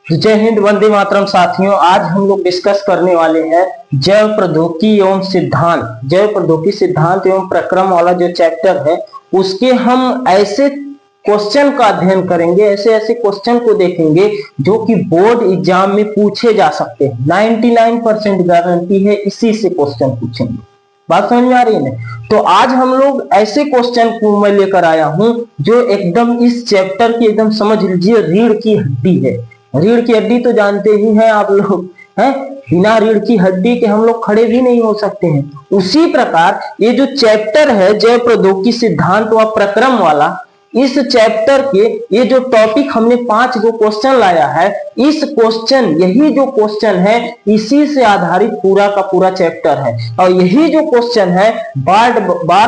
तो जय हिंद, वंदे मातरम साथियों। आज हम लोग डिस्कस करने वाले हैं जैव प्रौद्योगिकी एवं सिद्धांत, जैव प्रौद्योगिकी सिद्धांत एवं प्रक्रम वाला जो चैप्टर है उसके हम ऐसे क्वेश्चन का अध्ययन करेंगे, ऐसे ऐसे क्वेश्चन को देखेंगे जो कि बोर्ड एग्जाम में पूछे जा सकते हैं। 99% गारंटी है इसी से क्वेश्चन पूछेंगे। बात समझ में आ रही है ना? तो आज हम लोग ऐसे क्वेश्चन को मैं लेकर आया हूं जो एकदम इस चैप्टर की एकदम समझ लीजिए रीढ़ की हड्डी है। रीढ़ की हड्डी तो जानते ही हैं आप लोग, हैं? बिना रीढ़ की हड्डी के हम लोग खड़े भी नहीं हो सकते हैं। उसी प्रकार ये जो चैप्टर है जैव प्रौद्योगिकी सिद्धांत व प्रक्रम वाला, इस चैप्टर के ये जो टॉपिक हमने 5 जो क्वेश्चन लाया है, इस क्वेश्चन यही जो क्वेश्चन है इसी से आधारित पूरा का पूरा चैप्टर है। और यही जो क्वेश्चन है बार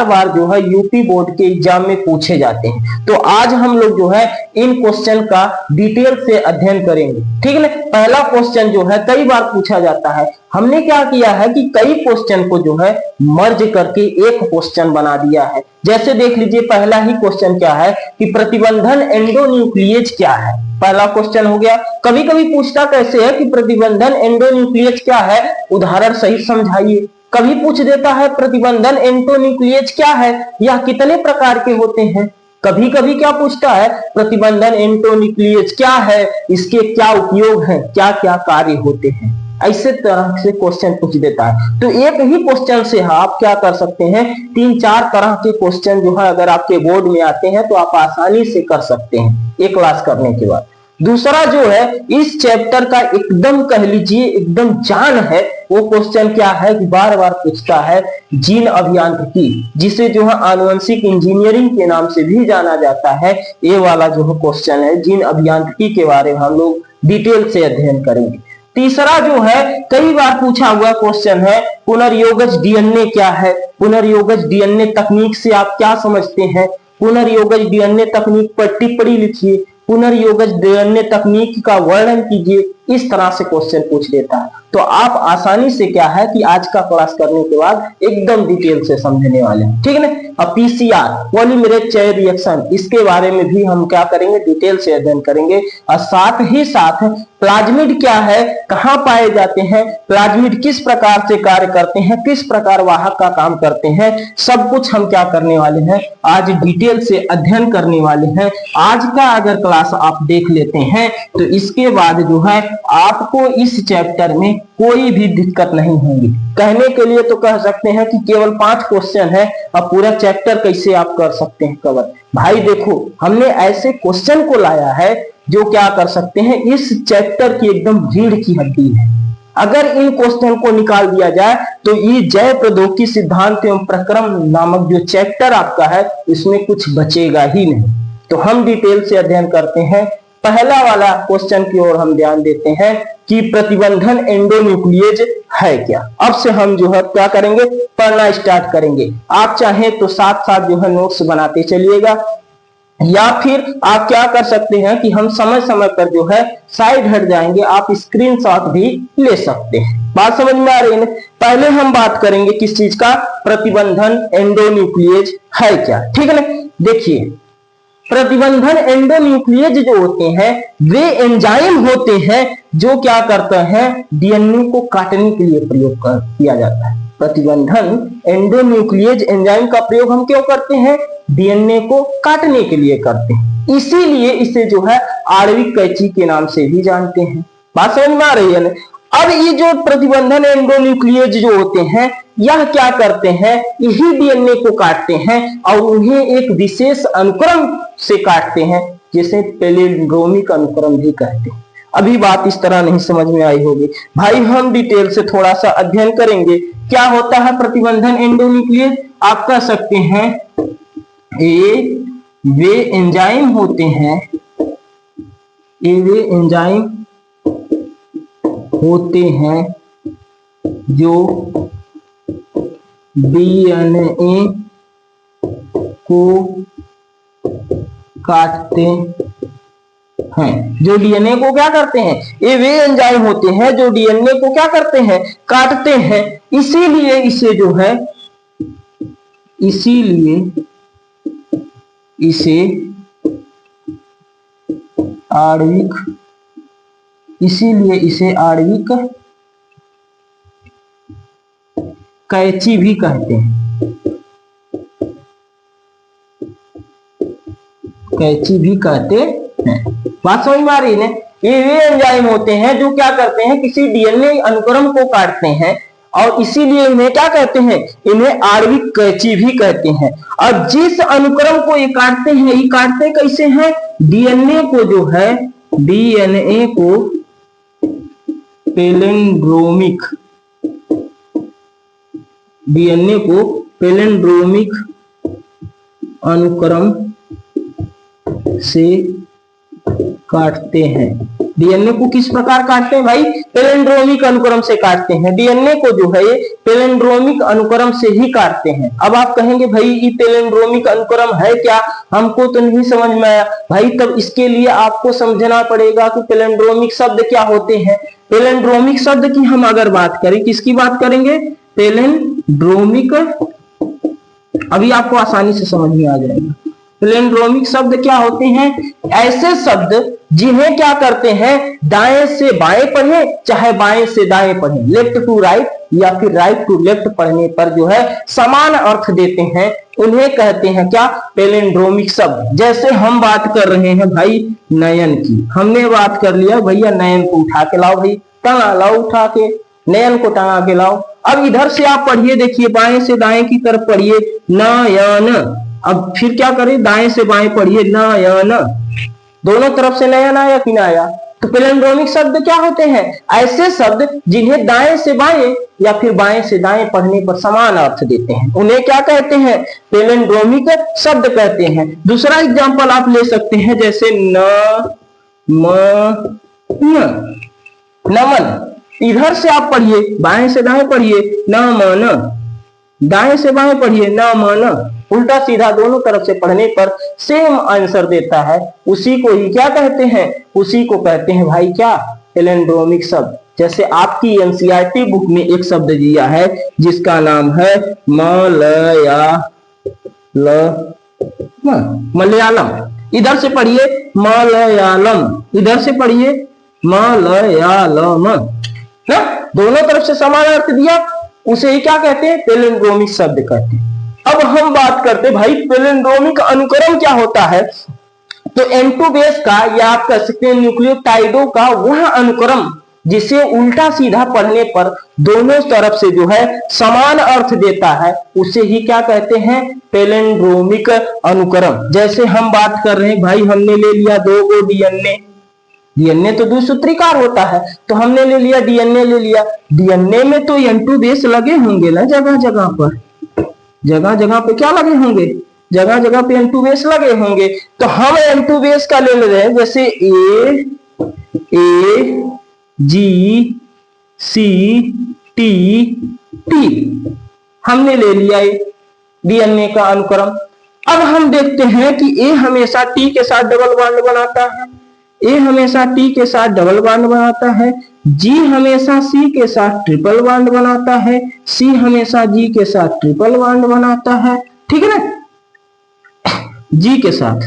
बार जो है यूपी बोर्ड के एग्जाम में पूछे जाते हैं। तो आज हम लोग जो है इन क्वेश्चन का डिटेल से अध्ययन करेंगे, ठीक है ना। पहला क्वेश्चन जो है कई बार पूछा जाता है, हमने क्या किया है कि कई क्वेश्चन को जो है मर्ज करके एक क्वेश्चन बना दिया है। जैसे देख लीजिए पहला ही क्वेश्चन क्या है कि प्रतिबंधन एंडोन्यूक्लियेज क्या है। पहला क्वेश्चन हो गया। कभी कभी पूछता कैसे है कि प्रतिबंधन एंडोन्यूक्लियेज क्या है, उदाहरण सहित समझाइए। कभी पूछ देता है प्रतिबंधन एंडोन्यूक्लियेज क्या है, यह कितने प्रकार के होते हैं। कभी कभी क्या पूछता है प्रतिबंधन एंडोन्यूक्लियेज क्या है, इसके क्या उपयोग हैं, क्या क्या कार्य होते हैं। ऐसे तरह से क्वेश्चन पूछ देता है। तो एक ही क्वेश्चन से आप क्या कर सकते हैं, 3-4 तरह के क्वेश्चन जो है अगर आपके बोर्ड में आते हैं तो आप आसानी से कर सकते हैं एक क्लास करने के बाद। दूसरा जो है इस चैप्टर का एकदम कह लीजिए एकदम जान है, वो क्वेश्चन क्या है कि बार बार पूछता है जीन अभियांत्रिकी, जिसे जो है आनुवंशिक इंजीनियरिंग के नाम से भी जाना जाता है। ये वाला जो है क्वेश्चन है जीन अभियांत्रिकी के बारे में हम लोग डिटेल से अध्ययन करेंगे। तीसरा जो है कई बार पूछा हुआ क्वेश्चन है पुनर्योगज डीएनए क्या है। पुनर्योगज डीएनए तकनीक से आप क्या समझते हैं। पुनर्योगज डीएनए तकनीक पर टिप्पणी लिखिए, पुनर्योगज डीएनए तकनीक का वर्णन कीजिए। इस तरह से क्वेश्चन पूछ लेता है। तो आप आसानी से क्या है कि आज का क्लास करने के बाद एकदम डिटेल से समझने वाले हैं, ठीक है ना। अब पीसीआर पॉलीमरेज चेन रिएक्शन, इसके बारे में भी हम क्या करेंगे, डिटेल से अध्ययन करेंगे। और साथ ही साथ प्लाज्मिड क्या है, कहां पाए जाते हैं, प्लाज्मिड किस प्रकार से कार्य करते हैं, किस प्रकार वाहक का काम करते हैं, सब कुछ हम क्या करने वाले हैं, आज डिटेल से अध्ययन करने वाले हैं। आज का अगर क्लास आप देख लेते हैं तो इसके बाद जो है आपको इस चैप्टर में कोई भी दिक्कत नहीं होगी। कहने के लिए तो कह सकते हैं कि केवल 5 क्वेश्चन है, अब पूरा चैप्टर कैसे आप कर सकते हैं कवर। भाई देखो हमने ऐसे क्वेश्चन को लाया है जो क्या कर सकते हैं, इस चैप्टर की एकदम रीढ़ की हड्डी है। अगर इन क्वेश्चन को निकाल दिया जाए तो ये जैव प्रौद्योगिकी सिद्धांत एवं प्रक्रम नामक जो चैप्टर आपका है इसमें कुछ बचेगा ही नहीं। तो हम डिटेल से अध्ययन करते हैं। पहला वाला क्वेश्चन की ओर हम ध्यान देते हैं कि प्रतिबंधन एंडोन्यूक्लियेज है क्या। अब से हम जो है क्या करेंगे, पढ़ना स्टार्ट करेंगे। आप चाहें तो साथ साथ जो है नोट्स बनाते चलिएगा, या फिर आप क्या कर सकते हैं कि हम समय समय पर जो है साइड हट जाएंगे, आप स्क्रीनशॉट भी ले सकते हैं। बात समझ में आ रही है। पहले हम बात करेंगे किस चीज का, प्रतिबंधन एंडोन्यूक्लियेज है क्या, ठीक है ना। देखिए प्रतिबंधन एंडोन्यूक्लियेज जो होते हैं वे एंजाइम होते हैं जो क्या करते हैं, डीएनए को काटने के लिए प्रयोग किया जाता है। प्रतिबंधन एंडोन्यूक्लियेज एंजाइम का प्रयोग हम क्यों करते हैं, डीएनए को काटने के लिए करते हैं। इसीलिए इसे जो है आणविक कैंची के नाम से भी जानते हैं। बात समझ में आ रही है ना। अब ये जो प्रतिबंधन एंडोन्यूक्लियेज जो होते हैं यह क्या करते हैं, यही डीएनए को काटते हैं और उन्हें एक विशेष अनुक्रम से काटते हैं, जिसे पैलिंड्रोमिक अनुक्रम भी कहते हैं। अभी बात इस तरह नहीं समझ में आई होगी भाई, हम डिटेल से थोड़ा सा अध्ययन करेंगे। क्या होता है प्रतिबंधन एंडोन्यूक्लियेज, आप कह सकते हैं ये वे एंजाइम होते हैं, ये वे एंजाइम होते हैं जो डीएनए को काटते हैं। जो डीएनए को क्या करते हैं, ये वे एंजाइम होते हैं जो डीएनए को क्या करते हैं, काटते हैं। इसीलिए इसे जो है, इसीलिए इसे आणविक इसीलिए इसे आणविक कैंची भी कहते हैं, कैंची भी कहते हैं। बात समझ में आ रही है? ये वे एंजाइम होते हैं जो क्या करते हैं, किसी डीएनए अनुक्रम को काटते हैं, और इसीलिए इन्हें क्या कहते हैं, इन्हें आणविक कैंची भी कहते हैं। और जिस अनुक्रम को ये काटते हैं, ये काटते कैसे हैं, डीएनए को जो है, डीएनए को पैलिंड्रोमिक, डीएनए को पैलिंड्रोमिक अनुक्रम से काटते हैं। डीएनए को किस प्रकार काटते हैं भाई, पैलिंड्रोमिक अनुक्रम से काटते हैं। डीएनए को जो है पैलिंड्रोमिक अनुक्रम से ही काटते हैं। अब आप कहेंगे भाई ये पैलिंड्रोमिक अनुक्रम है क्या, हमको तो नहीं समझ में आया भाई। तब इसके लिए आपको समझना पड़ेगा कि पैलिंड्रोमिक शब्द क्या होते हैं। पैलिंड्रोमिक शब्द की हम अगर बात करें, किसकी बात करेंगे, पैलिंड्रोमिक, अभी आपको आसानी से समझ में आ जाएगा। पैलिंड्रोमिक शब्द क्या होते हैं, ऐसे शब्द जिन्हें क्या करते हैं, दाएं से बाएं पढ़ें चाहे बाएं से दाएं पढ़ें, लेफ्ट टू राइट या फिर राइट टू लेफ्ट पढ़ने पर जो है समान अर्थ देते हैं, उन्हें कहते हैं क्या, पैलिंड्रोमिक शब्द। जैसे हम बात कर रहे हैं भाई नयन की, हमने बात कर लिया भैया नयन को उठा के लाओ, भाई टंगा लाओ, उठा के नयन को टंगा के लाओ। अब इधर से आप पढ़िए, देखिए बाएं से दाएं की तरफ पढ़िए नयन। अब फिर क्या करें, दाएं से बाएं पढ़िए नयन, दोनों तरफ से नयन आया कि ना आया। तो पैलिंड्रोमिक शब्द क्या होते हैं, ऐसे शब्द जिन्हें दाएं से बाएं या फिर बाएं से दाएं पढ़ने पर समान अर्थ देते हैं, उन्हें क्या कहते हैं, पैलिंड्रोमिक शब्द कहते हैं। दूसरा एग्जांपल आप ले सकते हैं, जैसे नमन, इधर से आप पढ़िए, बाएं से दाएं पढ़िए नमन, दाएं से बाएं पढ़िए नमन, उल्टा सीधा दोनों तरफ से पढ़ने पर सेम आंसर देता है। उसी को ही क्या कहते हैं, उसी को कहते हैं भाई क्या, पैलिंड्रोमिक शब्द। जैसे आपकी एनसीईआरटी बुक में एक शब्द दिया है जिसका नाम है मलयालम, इधर से पढ़िए मलयालम, इधर से पढ़िए मलयालम, ना, दोनों तरफ से समान अर्थ दिया, उसे ही क्या कहते हैं, पैलिंड्रोमिक शब्द कहते हैं। अब हम बात करते भाई पैलिंड्रोमिक अनुक्रम क्या होता है। तो N2 बेस का या आप कह सकते हैं न्यूक्लियोटाइडों का वह अनुक्रम जिसे उल्टा सीधा पढ़ने पर दोनों तरफ से जो है समान अर्थ देता है, उसे ही क्या कहते हैं, पैलिंड्रोमिक अनुक्रम। जैसे हम बात कर रहे हैं भाई, हमने ले लिया 2 गो डीएनए, डीएनए तो द्विसूत्रीकार होता है, तो हमने ले लिया डीएनए, ले लिया डीएनए में तो N2 बेस लगे होंगे ना, जगह जगह पर, जगह जगह पे क्या लगे होंगे, जगह जगह पे N2 बेस लगे होंगे। तो हम N2 बेस का ले रहे हैं, जैसे A G C T T हमने ले लिया डीएनए का अनुक्रम। अब हम देखते हैं कि A हमेशा T के साथ डबल बॉन्ड बनाता है, A हमेशा T के साथ डबल बॉन्ड बनाता है, G हमेशा C के साथ ट्रिपल बॉन्ड बनाता है, C हमेशा G के साथ ट्रिपल बॉन्ड बनाता है, ठीक है ना, G के साथ।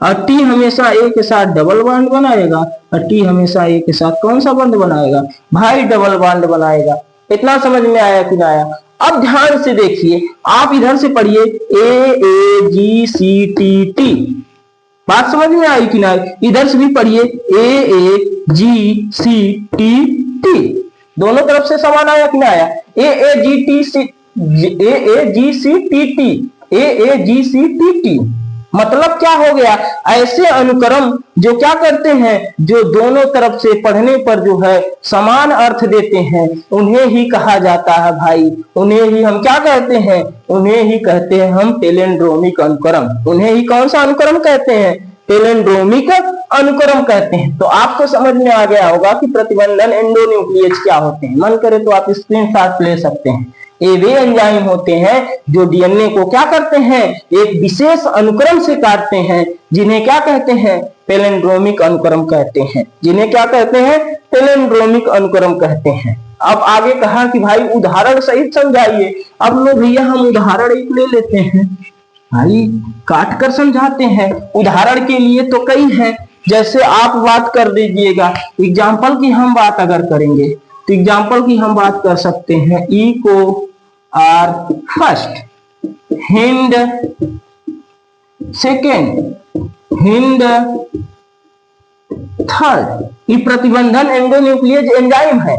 और T हमेशा A के साथ डबल बॉन्ड बनाएगा, और T हमेशा A के साथ कौन सा बॉन्ड बनाएगा भाई, डबल बॉन्ड बनाएगा। इतना समझ में आया कि ना आया। अब ध्यान से देखिए, आप इधर से पढ़िए A G C T T, बात समझ में आई कि ना। इधर से भी पढ़िए A G C T T, दोनों तरफ से समान आया कि ना आया। A G C T T, मतलब क्या हो गया, ऐसे अनुक्रम जो क्या करते हैं, जो दोनों तरफ से पढ़ने पर जो है समान अर्थ देते हैं, उन्हें ही कहा जाता है भाई, उन्हें ही हम क्या कहते हैं, उन्हें ही कहते हैं हम पैलिंड्रोमिक अनुक्रम। उन्हें ही कौन सा अनुक्रम कहते हैं, पैलिंड्रोमिक अनुक्रम कहते हैं। तो आपको समझ में आ गया होगा कि प्रतिबंधन एंडोन्यूक्लियेज क्या होते हैं। मन करे तो आप स्क्रीनशॉट ले सकते हैं। ये वे एंजाइम होते हैं जो डीएनए को क्या करते हैं, एक विशेष अनुक्रम से काटते हैं, जिन्हें क्या कहते हैं, पैलिंड्रोमिक अनुक्रम कहते हैं, जिन्हें क्या कहते हैं, पैलिंड्रोमिक अनुक्रम कहते हैं। अब आगे कहा कि भाई उदाहरण सहित समझाइए। अब लो भैया हम उदाहरण एक ले लेते हैं भाई, काट कर समझाते हैं। उदाहरण के लिए तो कई हैं, जैसे आप बात कर दीजिएगा, एग्जाम्पल की हम बात अगर करेंगे तो एग्जाम्पल की हम बात कर सकते हैं, E co R first, Hind second, Hind third. ये प्रतिबंधन एंडोन्यूक्लियस एंजाइम है।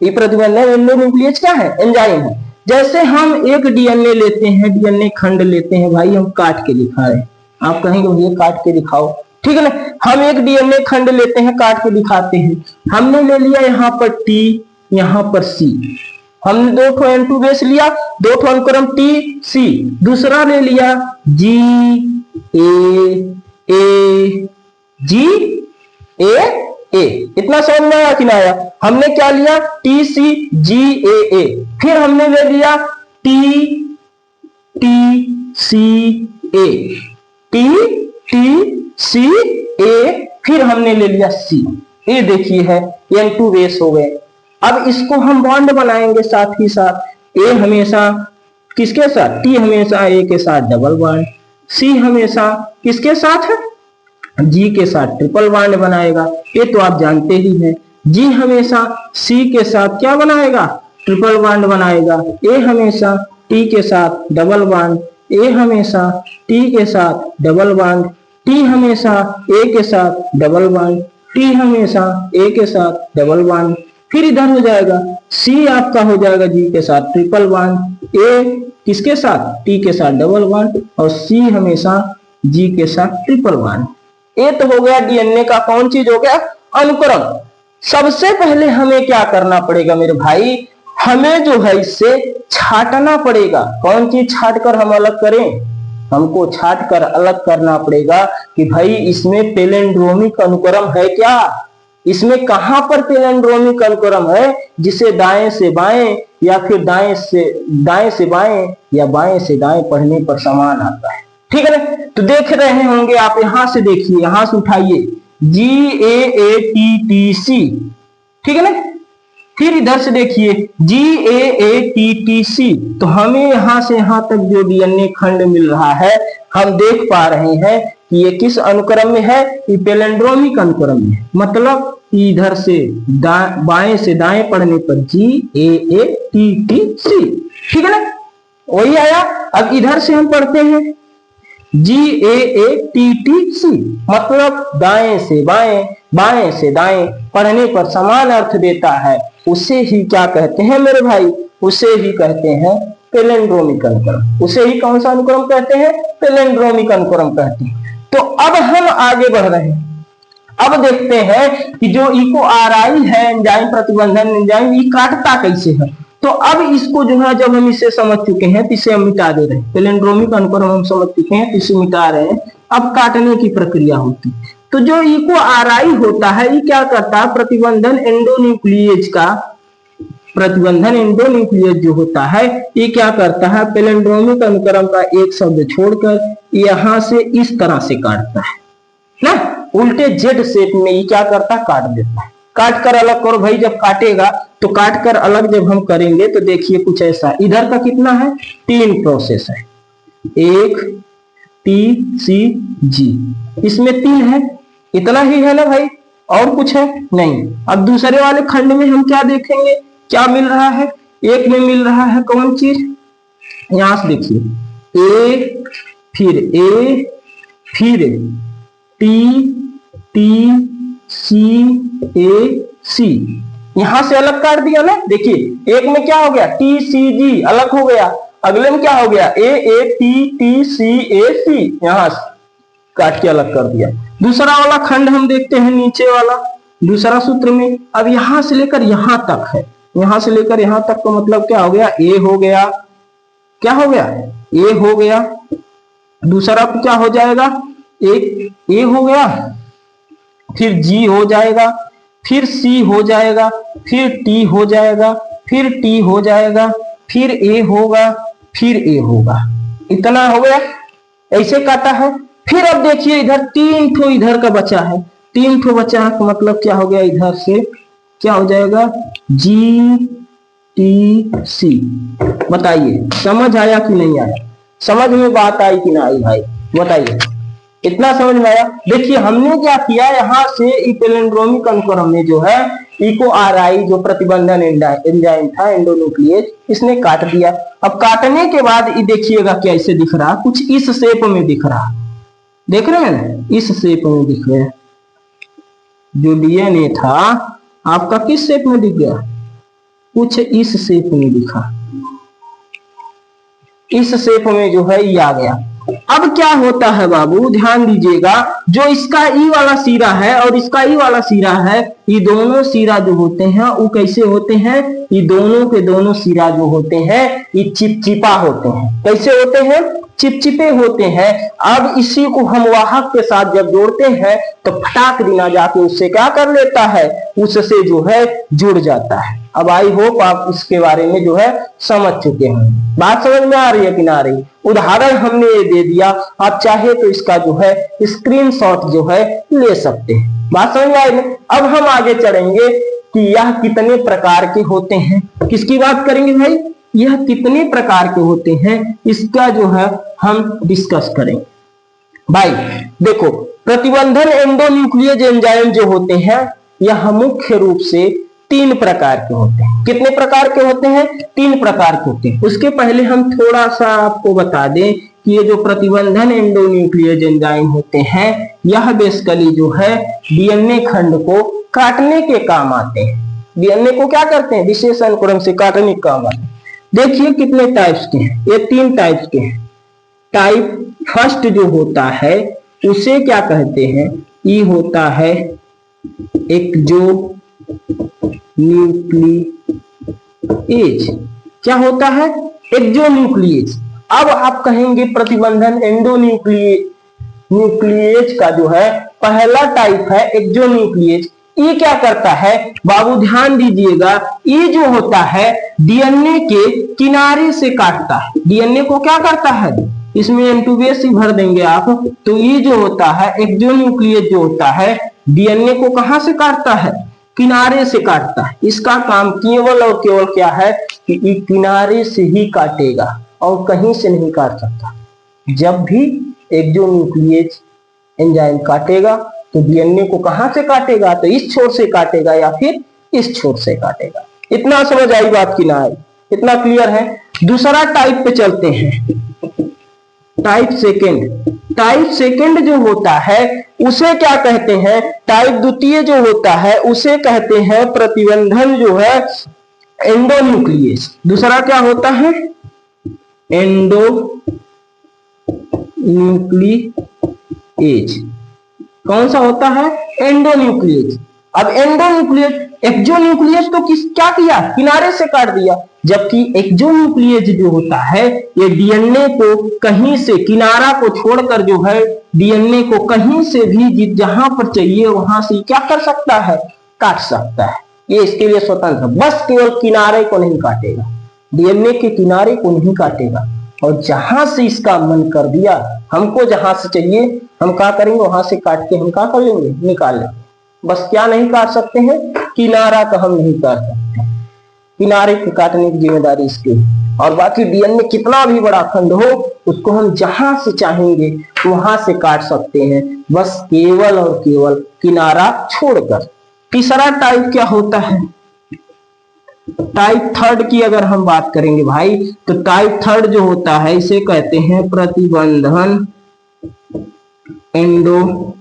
ये प्रतिबंधन एंडोन्यूक्लियस क्या है? एंजाइम है। जैसे हम एक डीएनए लेते हैं, डीएनए खंड लेते हैं, भाई हम काट के दिखा रहे हैं, आप कहेंगे भैया काट के दिखाओ, ठीक है ना। हम एक डीएनए खंड लेते हैं, काट के दिखाते हैं। हमने ले लिया यहाँ पर टी, यहाँ पर सी, हमने 2 ठो N2 बेस लिया, 2 ठो अनुक्रम टी सी, दूसरा ले लिया जी ए जी ए। इतना समझ में आया कि ना आया? हमने क्या लिया? टी सी जी ए। फिर हमने ले लिया टी टी सी ए, टी टी सी ए, फिर हमने ले लिया सी। ये देखिए है N2 बेस हो गए। अब इसको हम बॉन्ड बनाएंगे साथ ही साथ। ए हमेशा किसके साथ? टी हमेशा ए के साथ डबल बॉन्ड, सी हमेशा किसके साथ है? जी के साथ ट्रिपल बॉन्ड बनाएगा, ये तो आप जानते ही हैं। जी हमेशा सी के साथ क्या बनाएगा? ट्रिपल बॉन्ड बनाएगा। ए हमेशा टी के साथ डबल बॉन्ड, ए हमेशा टी के साथ डबल बॉन्ड, टी हमेशा ए के साथ डबल बॉन्ड, टी हमेशा ए के साथ डबल बॉन्ड। फिर इधर हो जाएगा सी आपका हो जाएगा जी के साथ ट्रिपल बॉन्ड, ए किसके साथ? टी के साथ डबल बॉन्ड, और सी हमेशा जी के साथ ट्रिपल बॉन्ड। ये तो हो गया डीएनए का कौन चीज हो गया? अनुक्रम। सबसे पहले हमें क्या करना पड़ेगा मेरे भाई? हमें जो है इससे छाटना पड़ेगा। कौन चीज छाट कर हम अलग करें? हमको छाट कर अलग करना पड़ेगा कि भाई इसमें पैलिंड्रोमिक अनुक्रम है क्या? इसमें कहां पर पैलिंड्रोमिक अनुक्रम है जिसे दाएं से बाएं या फिर दाएं से बाएं या बाएं से दाएं पढ़ने पर समान आता है, ठीक है ना। तो देख रहे होंगे आप, यहां से देखिए, यहां से उठाइए GAATTC, ठीक है ना। फिर इधर से देखिए GAATTC। तो हमें यहां से यहां तक जो डीएनए खंड मिल रहा है, हम देख पा रहे हैं कि ये किस अनुक्रम में है? ये पैलिंड्रोमिक अनुक्रम में है। मतलब इधर से बाएं से दाएं पढ़ने पर GAATTC, ठीक है ना, वही आया। अब इधर से हम पढ़ते हैं GAATTC, मतलब दाएं से बाएं, बाएं से दाएं पढ़ने पर समान अर्थ देता है। उसे ही क्या कहते हैं मेरे भाई? उसे ही कहते हैं पैलिंड्रोमिक अनुक्रम। उसे ही कौन सा अनुक्रम कहते हैं? पैलिंड्रोमिक अनुक्रम कहते हैं। तो अब हम आगे बढ़ रहे हैं। अब देखते हैं कि जो इको आरआई है एंजाइम प्रतिबंधन एंजाइम, ये काटता कैसे है। तो अब इसको जो है, जब हम इसे समझ चुके हैं तो इसे हम मिटा दे रहे हैं। पैलिंड्रोमिक अनुक्रम हम समझ चुके हैं तो इसे मिटा रहे हैं। अब काटने की प्रक्रिया होती। तो जो इको आरआई होता है, ये क्या करता है? प्रतिबंधन एंडोन्यूक्लियस का, प्रतिबंधन एंडोन्यूक्लियस जो होता है, ये क्या करता है? पैलिंड्रोमिक अनुक्रम का एक शब्द छोड़कर यहां से इस तरह से काटता है ना, उल्टे जेड शेप में ये क्या करता है? काट देता है। काट कर अलग करो भाई। जब काटेगा तो काट कर अलग जब हम करेंगे तो देखिए कुछ ऐसा। इधर का कितना है? 3 प्रोसेस है, 1 T C G, इसमें 3 है। इतना ही है ना भाई, और कुछ है नहीं। अब दूसरे वाले खंड में हम क्या देखेंगे? क्या मिल रहा है? एक में मिल रहा है कौन चीज? यहां से देखिए A, फिर A, फिर T T C A C, यहां से अलग काट दिया ना। देखिए एक में क्या हो गया? T C G अलग हो गया। अगले में क्या हो गया? A A T T C A C, यहां से काट के अलग कर दिया। दूसरा वाला खंड हम देखते हैं, नीचे वाला दूसरा सूत्र में। अब यहां से लेकर यहां तक है, यहां से लेकर यहां तक का मतलब क्या हो गया? A हो गया, क्या हो गया? A हो गया। दूसरा क्या हो जाएगा? एक A हो गया, फिर G हो जाएगा, फिर C हो जाएगा, फिर T हो जाएगा, फिर T हो जाएगा, फिर A होगा, फिर A होगा। इतना हो गया, ऐसे काटा है। फिर अब देखिए इधर 3 ठो इधर का बचा है, 3 ठो बचा है, तो मतलब क्या हो गया? इधर से क्या हो जाएगा? G T C। बताइए समझ आया कि नहीं आया? समझ में बात आई कि ना आई भाई? बताइए। इतना समझ में आया। देखिए हमने क्या किया, यहाँ से पैलिंड्रोमिक अनुक्रम में जो है इको आरआई जो प्रतिबंधन एंजाइम था एंडोन्यूक्लियेज, इसने काट दिया। अब काटने के बाद ये देखिएगा कैसे दिख रहा, कुछ इस शेप में दिख रहा, देख रहे हैं, इस शेप में दिख रहे हैं। जो डीएनए था आपका किस शेप में दिख गया, कुछ इस शेप में दिखा, इस शेप में जो है ये आ गया। अब क्या होता है बाबू, ध्यान दीजिएगा, जो इसका ई वाला सिरा है और इसका ई वाला सिरा है, ये दोनों सिरा जो होते हैं वो कैसे होते हैं, ये दोनों के दोनों सिरा जो होते हैं ये चिपचिपा होते हैं। कैसे होते हैं, चिपचिपे होते हैं। अब इसी को हम वाहक के साथ जब जोड़ते हैं तो फटाक दिना जाके उससे क्या कर लेता है, उससे जो है जुड़ जाता है। अब आई होप आप इसके बारे में जो है समझ चुके हैं। बात समझ में आ रही है कि ना आ रही। उदाहरण हमने ये दे दिया, आप चाहे तो इसका जो है स्क्रीनशॉट जो है ले सकते हैं। बात समझ में आई। अब हम आगे चलेंगे कि यह कितने प्रकार के होते हैं। किसकी बात करेंगे भाई, यह कितने प्रकार के होते हैं, इसका जो है हम डिस्कस करेंगे। भाई देखो, प्रतिबंधन एंडोन्यूक्लियेज एंजाइम जो होते हैं यह मुख्य रूप से 3 प्रकार के होते हैं। कितने प्रकार के होते हैं, 3 प्रकार के होते हैं। उसके पहले हम थोड़ा सा आपको बता दें कि ये जो प्रतिबंधन एंडोन्यूक्लियेज एंजाइम होते हैं यह बेसिकली जो है डीएनए खंड को काटने के काम आते हैं। डीएनए को क्या करते हैं, विशेष अनुक्रम से काटने के काम आते हैं। देखिए कितने टाइप्स के हैं, ये 3 टाइप्स के हैं। टाइप फर्स्ट जो होता है उसे क्या कहते हैं, ये होता है एक्सो न्यूक्लियेज। क्या होता है, एक्सोन्यूक्लियेज। अब आप कहेंगे प्रतिबंधन एंडोन्यूक्लियेज का जो है पहला टाइप है एक्सोन्यूक्लियेज। ये क्या करता है बाबू, ध्यान दीजिएगा, ये जो होता है डीएनए के किनारे से काटता है। डीएनए को क्या करता है, इसमें N2 बेस ही भर देंगे आप, तो ये जो होता है एक्सोन्यूक्लियेज जो होता है डीएनए को कहां से काटता है, किनारे से काटता है। इसका काम केवल और केवल क्या है कि ये किनारे से ही काटेगा और कहीं से नहीं काट सकता। जब भी एक्सोन्यूक्लियेज एंजाइम काटेगा तो डीएनए को कहां से काटेगा, तो इस छोर से काटेगा या फिर इस छोर से काटेगा। इतना समझ आई बात की ना आई, इतना क्लियर है। दूसरा टाइप पे चलते हैं, टाइप सेकेंड। टाइप सेकेंड जो होता है उसे क्या कहते हैं, टाइप द्वितीय जो होता है उसे कहते हैं प्रतिबंधन जो है एंडोन्यूक्लियेज। दूसरा क्या होता है, एंडोन्यूक्लियेज। कौन सा होता है, एंडोन्यूक्लियेज। अब एंडोन्यूक्लियेज, एक्सोन्यूक्लियेज तो क्या किया, किनारे से काट दिया, जबकि एक्सोन्यूक्लियेज जो होता है ये डीएनए को कहीं से, किनारा को छोड़कर जो है डीएनए को कहीं से भी जहां पर चाहिए वहां से क्या कर सकता है, काट सकता है। ये इसके लिए स्वतंत्र, बस केवल किनारे को नहीं काटेगा, डीएनए के किनारे को नहीं काटेगा। और जहां से इसका मन कर दिया, हमको जहां से चाहिए हम क्या करेंगे, वहां से काट के हम क्या कर लेंगे, निकाल लेंगे। बस क्या नहीं काट सकते हैं, किनारा का हम नहीं काट सकते, किनारे के काटने की जिम्मेदारी इसकी। और बाकी डीएनए कितना भी बड़ा खंड हो उसको हम जहां से चाहेंगे वहां से काट सकते हैं, बस केवल और केवल किनारा छोड़कर। तीसरा टाइप क्या होता है, टाइप थर्ड की अगर हम बात करेंगे भाई, तो टाइप थर्ड जो होता है इसे कहते हैं प्रतिबंधन एंडोन्यूक्लियेज।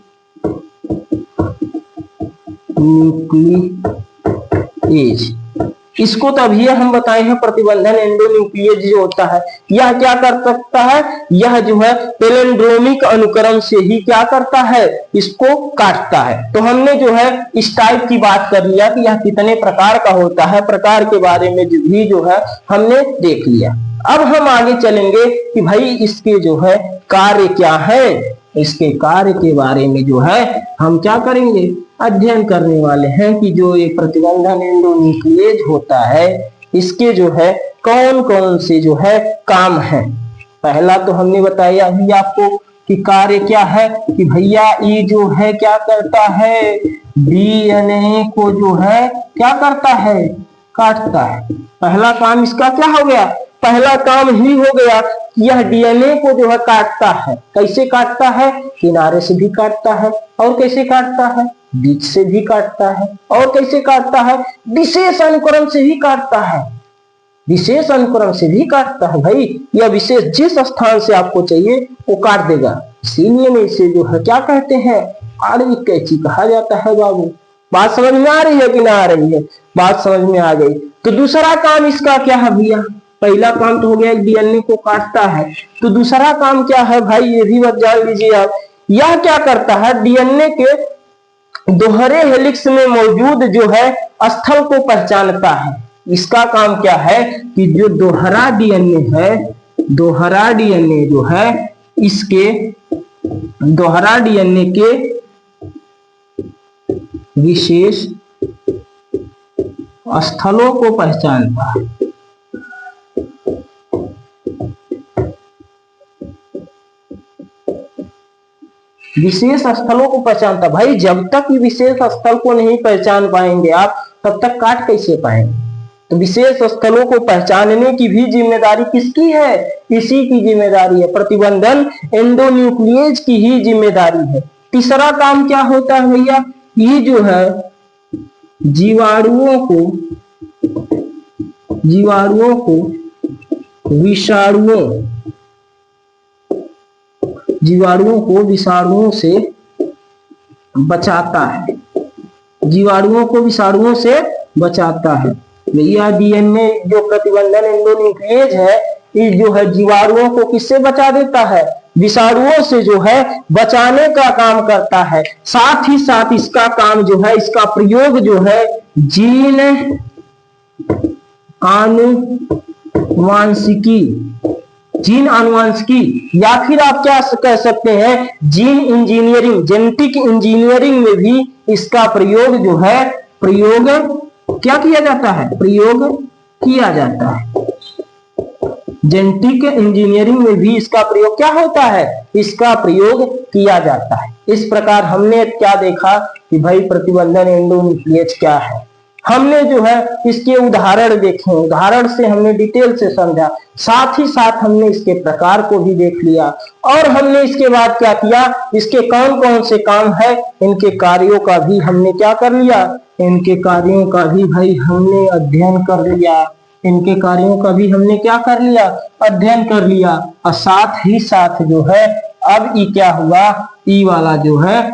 इसको तभी हम बताए हैं प्रतिबंधन एंडोन्यूक्लियेज जो होता है यह क्या कर सकता है, यह जो है पैलिंड्रोमिक अनुक्रम से ही क्या करता है, इसको काटता है। तो हमने जो है इस टाइप की बात कर लिया कि यह कितने प्रकार का होता है, प्रकार के बारे में भी जो है हमने देख लिया। अब हम आगे चलेंगे कि भाई इसके जो है कार्य क्या है, इसके कार्य के बारे में जो है हम क्या करेंगे, अध्ययन करने वाले हैं कि जो ये प्रतिबंधन एंडोन्यूक्लियेज होता है इसके जो है कौन कौन से जो है काम है। पहला तो हमने बताया अभी आपको कि कार्य क्या है, कि भैया ये जो है क्या करता है, डीएनए को जो है क्या करता है, काटता है। पहला काम इसका क्या हो गया, पहला काम ही हो गया कि यह डीएनए को जो है काटता है। कैसे काटता है? किनारे से भी काटता है। और कैसे काटता है? बीच से भी काटता है। और कैसे काटता है? विशेष अनुक्रम से भी काटता है। विशेष अनुक्रम से भी काटता है भाई। यह विशेष जिस स्थान से आपको चाहिए वो काट देगा। इसीलिए में इसे जो है क्या कहते हैं? आणविक कैंची कहा जाता है बाबू। बात समझ में आ रही है कि ना आ रही है? बात समझ में आ गई। तो दूसरा काम इसका क्या है भैया? पहला काम तो हो गया डीएनए को काटता है, तो दूसरा काम क्या है भाई? ये भी बात जान लीजिए आप। यह क्या करता है? डीएनए के दोहरे हेलिक्स में मौजूद जो है स्थल को पहचानता है। इसका काम क्या है कि जो दोहरा डीएनए है, दोहरा डीएनए जो है इसके दोहरा डीएनए के विशेष स्थलों को पहचानता है। विशेष स्थलों को पहचानता भाई। जब तक विशेष स्थल को नहीं पहचान पाएंगे आप, तब तक काट कैसे पाएंगे? तो विशेष स्थलों को पहचानने की भी जिम्मेदारी किसकी है? इसी की जिम्मेदारी है। प्रतिबंधन एंडोन्यूक्लियेज की ही जिम्मेदारी है। तीसरा काम क्या होता है भैया? ये जो है जीवाणुओं को विषाणुओं से बचाता है। जीवाणुओं को विषाणुओं से बचाता है। भैया डीएनए जो प्रतिबंधन एंडोन्यूक्लियेज है, ये जो है जीवाणुओं को किससे बचा देता है? विषाणुओं से जो है बचाने का काम करता है। साथ ही साथ इसका काम जो है, इसका प्रयोग जो है जीन आनुवांशिकी या फिर आप क्या कह सकते हैं जीन इंजीनियरिंग, जेनेटिक इंजीनियरिंग में भी इसका प्रयोग जो है क्या किया जाता है? प्रयोग किया जाता है। जेनेटिक इंजीनियरिंग में भी इसका प्रयोग क्या होता है? इसका प्रयोग किया जाता है। इस प्रकार हमने क्या देखा कि भाई प्रतिबंधन एंडोन्यूक्लियेज क्या है। हमने जो है इसके उदाहरण देखे, उदाहरण से हमने डिटेल से समझा। साथ ही साथ हमने इसके प्रकार को भी देख लिया। और हमने इसके बाद क्या किया? इसके कौन कौन से काम है, इनके कार्यों का भी हमने क्या कर लिया? इनके कार्यों का भी भाई हमने अध्ययन कर लिया। इनके कार्यों का भी हमने क्या कर लिया? अध्ययन कर लिया। और साथ ही साथ जो है अब ये क्या हुआ? ई वाला जो है